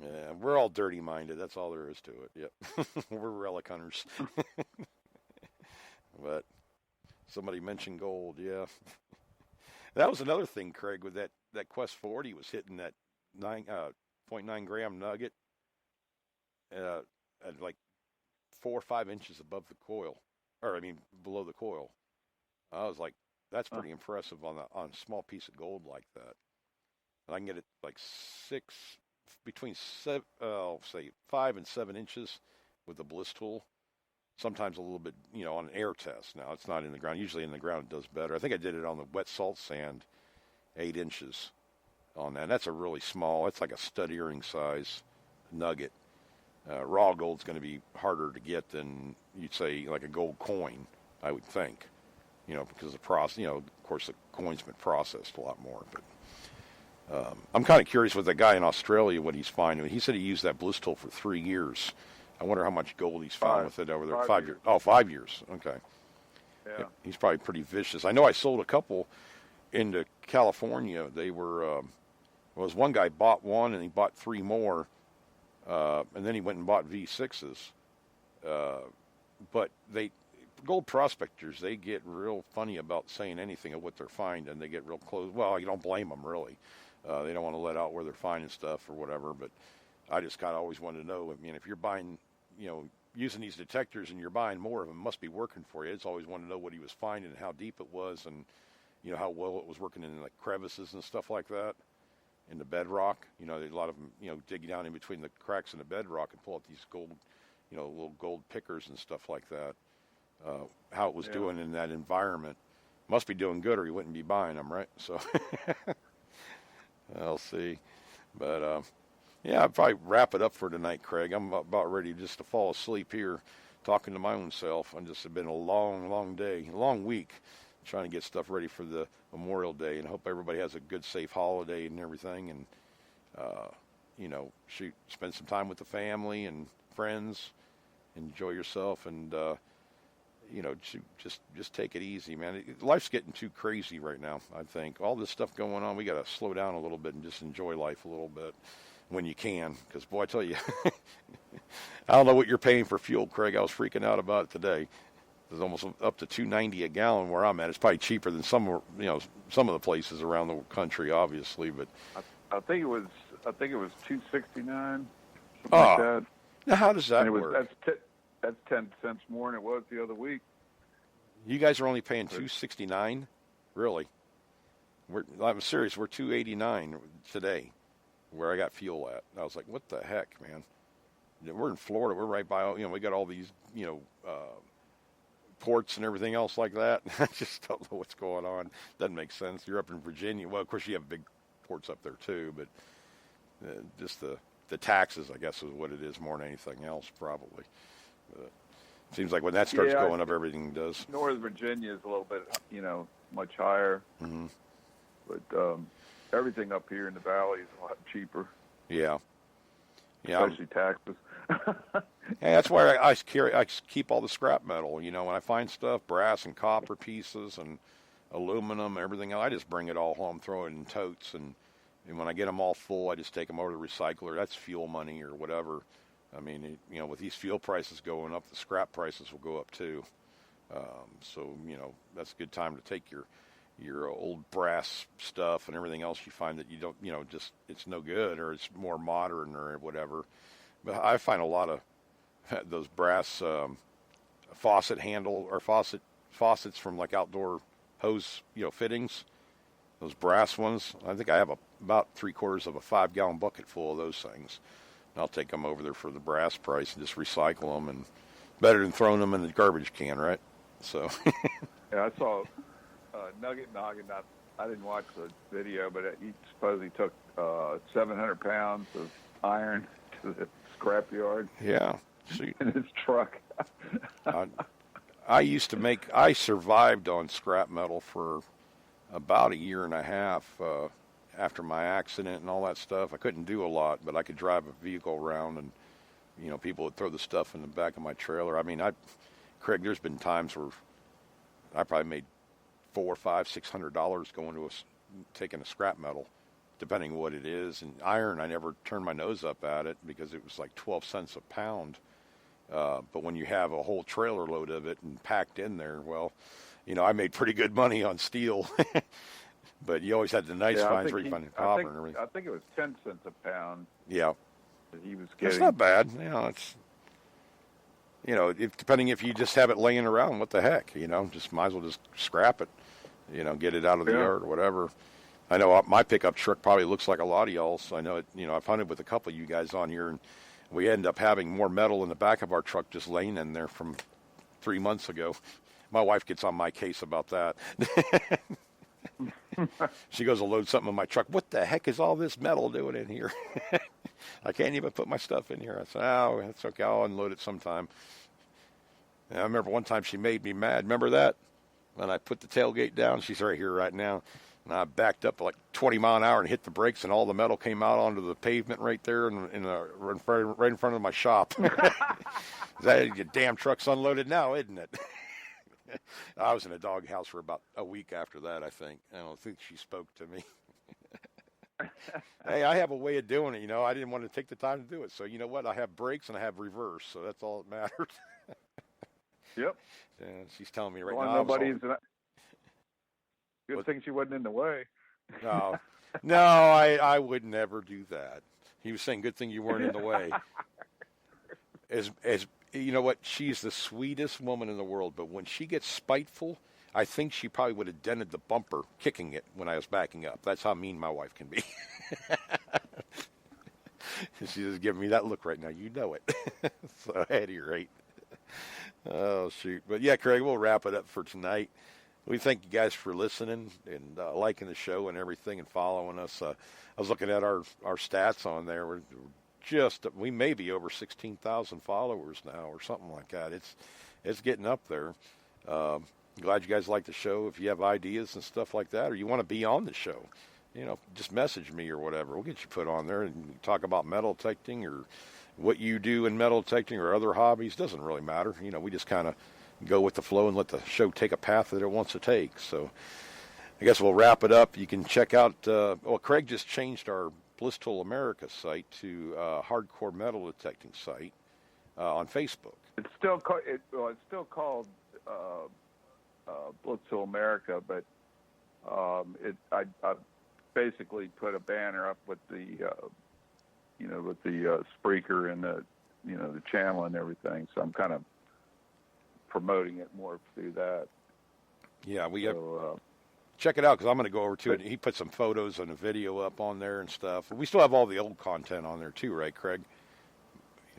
Yeah, we're all dirty-minded. That's all there is to it. Yep. We're relic hunters. But somebody mentioned gold, yeah. That was another thing, Craig, with that Quest 40 was hitting that 0.9 gram nugget at like 4 or 5 inches above the coil, below the coil. I was like, that's pretty impressive on a small piece of gold like that. And I can get it like between 5 and 7 inches with the bliss tool. Sometimes a little bit, on an air test. Now it's not in the ground. Usually in the ground it does better. I think I did it on the wet salt sand, 8 inches on that. That's a really small. It's like a stud earring size nugget. Raw gold's going to be harder to get than you'd say like a gold coin, I would think. Because the process, of course the coin's been processed a lot more. But I'm kind of curious with the guy in Australia what he's finding. He said he used that bliss tool for 3 years. I wonder how much gold he's found with it over there. 5 years. Oh, 5 years. Okay. Yeah. He's probably pretty vicious. I know I sold a couple into California. They were, was one guy bought one and he bought 3 more, and then he went and bought V6s. But gold prospectors, they get real funny about saying anything of what they're finding. They get real close. Well, you don't blame them, really. They don't want to let out where they're finding stuff or whatever, but I just kind of always wanted to know, if you're buying, using these detectors and you're buying more of them, must be working for you. I just always wanted to know what he was finding and how deep it was and, how well it was working in like crevices and stuff like that in the bedrock. There's a lot of them, dig down in between the cracks in the bedrock and pull out these gold, little gold pickers and stuff like that. How it was doing in that environment. Must be doing good or he wouldn't be buying them, right? So I'll see. But, yeah, I'd probably wrap it up for tonight, Craig. I'm about ready just to fall asleep here talking to my own self. It's been a long, long day, a long week trying to get stuff ready for the Memorial Day, and I hope everybody has a good, safe holiday and everything, and, spend some time with the family and friends, enjoy yourself, and, just take it easy, man. Life's getting too crazy right now, I think. All this stuff going on, we got to slow down a little bit and just enjoy life a little bit. When you can, because boy, I tell you, I don't know what you're paying for fuel, Craig. I was freaking out about it today. It's almost up to $2.90 a gallon where I'm at. It's probably cheaper than some of the places around the country, obviously. But I think it was $2.69. Like that. Now how does that work? That's 10 cents more than it was the other week. You guys are only paying $2.69, really? I'm serious. We're $2.89 today. Where I got fuel at. I was like, what the heck, man? We're in Florida. We're right by, we got all these, ports and everything else like that. I just don't know what's going on. Doesn't make sense. You're up in Virginia. Well, of course, you have big ports up there, too, but just the taxes, I guess, is what it is more than anything else, probably. Seems like when that starts going up, everything does. Northern Virginia is a little bit, much higher. Mm-hmm. But, everything up here in the valley is a lot cheaper. Yeah. Especially taxes. Hey, that's why I keep all the scrap metal. When I find stuff, brass and copper pieces and aluminum, everything else, I just bring it all home, throw it in totes, and when I get them all full, I just take them over to the recycler. That's fuel money or whatever. I mean, with these fuel prices going up, the scrap prices will go up too. So, that's a good time to take your old brass stuff and everything else you find that you don't, it's no good or it's more modern or whatever. But I find a lot of those brass faucet handle or faucets from like outdoor hose, fittings, those brass ones. I think I have about 3/4 of a 5-gallon bucket full of those things. And I'll take them over there for the brass price and just recycle them, and better than throwing them in the garbage can, right? So. Yeah, I saw Nugget Noggin. I didn't watch the video, but he supposedly took 700 pounds of iron to the scrapyard. Yeah. See, in his truck. I survived on scrap metal for about a year and a half after my accident and all that stuff. I couldn't do a lot, but I could drive a vehicle around, and people would throw the stuff in the back of my trailer. I mean, Craig, there's been times where I probably made $400, $500, $600 going to taking a scrap metal, depending what it is. And iron, I never turned my nose up at it because it was like 12 cents a pound. But when you have a whole trailer load of it and packed in there, well, I made pretty good money on steel. But you always had the nice finds where you find copper and everything. I think it was 10 cents a pound. Yeah. That he was getting. It's not bad. It's, depending if you just have it laying around, what the heck, just might as well just scrap it, get it out of the yard or whatever. I know my pickup truck probably looks like a lot of y'all's. I know it, I've hunted with a couple of you guys on here, and we end up having more metal in the back of our truck just laying in there from 3 months ago. My wife gets on my case about that. She goes to load something in my truck. What the heck is all this metal doing in here? I can't even put my stuff in here. I said, oh, that's okay. I'll unload it sometime. And I remember one time she made me mad. Remember that? When I put the tailgate down, she's right here right now. And I backed up like 20 mile an hour and hit the brakes, and all the metal came out onto the pavement right there right in front of my shop. That your damn truck's unloaded now, isn't it? I was in a doghouse for about a week after that, I think. I don't think she spoke to me. Hey, I have a way of doing it, I didn't want to take the time to do it. So you know what? I have brakes and I have reverse, so that's all that matters. Yep. And she's telling me right now. Good What? thing she wasn't in the way. No, I would never do that. He was saying, good thing you weren't in the way. As you know what? She's the sweetest woman in the world, but when she gets spiteful, I think she probably would have dented the bumper kicking it when I was backing up. That's how mean my wife can be. She's just giving me that look right now. You know it. So at any rate. Oh, shoot. But yeah, Craig, we'll wrap it up for tonight. We thank you guys for listening and liking the show and everything and following us. I was looking at our stats on there. We may be over 16,000 followers now or something like that. It's getting up there. Glad you guys like the show. If you have ideas and stuff like that, or you want to be on the show, just message me or whatever. We'll get you put on there and talk about metal detecting or what you do in metal detecting or other hobbies. Doesn't really matter. We just kind of go with the flow and let the show take a path that it wants to take. So I guess we'll wrap it up. You can check out, Craig just changed our Bliss Tool America site to Hardcore Metal Detecting site on Facebook. It's still called Bliss Tool America, but I basically put a banner up with the Spreaker and the channel and everything. So I'm kind of promoting it more through that. Yeah, check it out, because I'm going to go over to it. He put some photos and a video up on there and stuff. We still have all the old content on there too, right, Craig?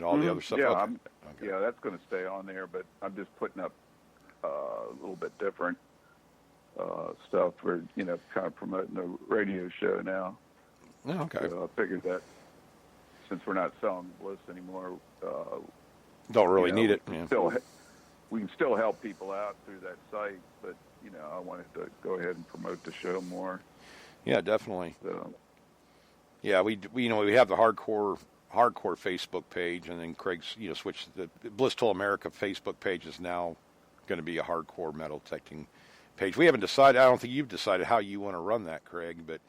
All the other stuff. Yeah, okay. Yeah, that's going to stay on there, but I'm just putting up a little bit different stuff for kind of promoting the radio show now. Oh, okay. So I figured that since we're not selling Bliss anymore, don't really need it. We can still help people out through that site, but I wanted to go ahead and promote the show more. Yeah, definitely. So. Yeah, we have the hardcore Facebook page, and then Craig's switched the Bliss Tool America Facebook page is now going to be a hardcore metal detecting page. We haven't decided. I don't think you've decided how you want to run that, Craig. But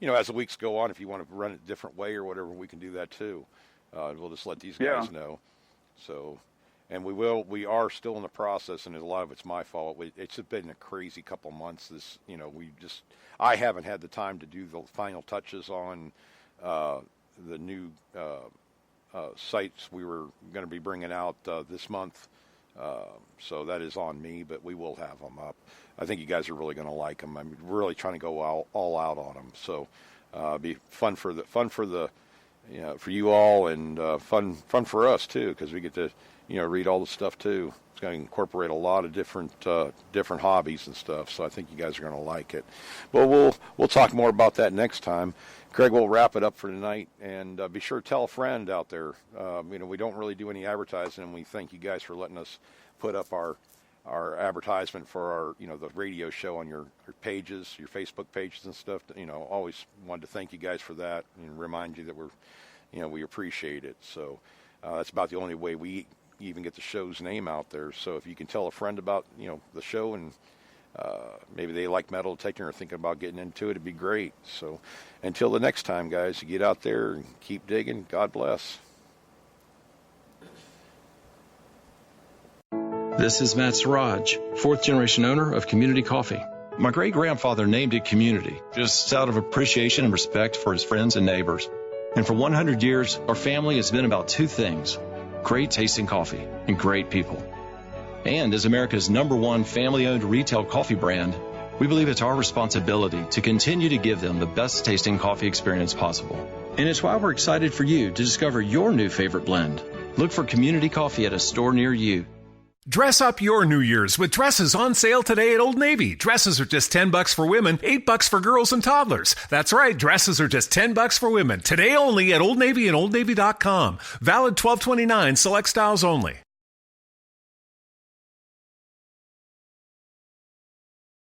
as the weeks go on, if you want to run it a different way or whatever, we can do that too. We'll just let these guys know. So. And we are still in the process, and a lot of it's my fault. It's just been a crazy couple months. I haven't had the time to do the final touches on the new sites we were going to be bringing out this month. So that is on me, but we will have them up. I think you guys are really going to like them. I'm really trying to go all out on them. So Be fun for the for you all, and fun for us too, because we get to read all the stuff too. It's going to incorporate a lot of different hobbies and stuff. So I think you guys are going to like it. Well, we'll talk more about that next time. Craig, we'll wrap it up for tonight, and be sure to tell a friend out there. We don't really do any advertising, and we thank you guys for letting us put up our advertisement for our the radio show on your pages, your Facebook pages and stuff. Always wanted to thank you guys for that and remind you that we appreciate it. So that's about the only way we even get the show's name out there. So if you can tell a friend about the show, and maybe they like metal detecting or thinking about getting into it, it'd be great. So until the next time, guys, you get out there and keep digging. God bless. This is Matt Siraj, fourth generation owner of Community Coffee. My great grandfather named it Community, just out of appreciation and respect for his friends and neighbors. And for 100 years, our family has been about two things: great tasting coffee and great people. And as America's #1 family-owned retail coffee brand, we believe it's our responsibility to continue to give them the best tasting coffee experience possible. And it's why we're excited for you to discover your new favorite blend. Look for Community Coffee at a store near you. Dress up your New Year's with dresses on sale today at Old Navy. Dresses are just $10 for women, $8 for girls and toddlers. That's right, dresses are just $10 for women. Today only at Old Navy and OldNavy.com. Valid 12/29, select styles only.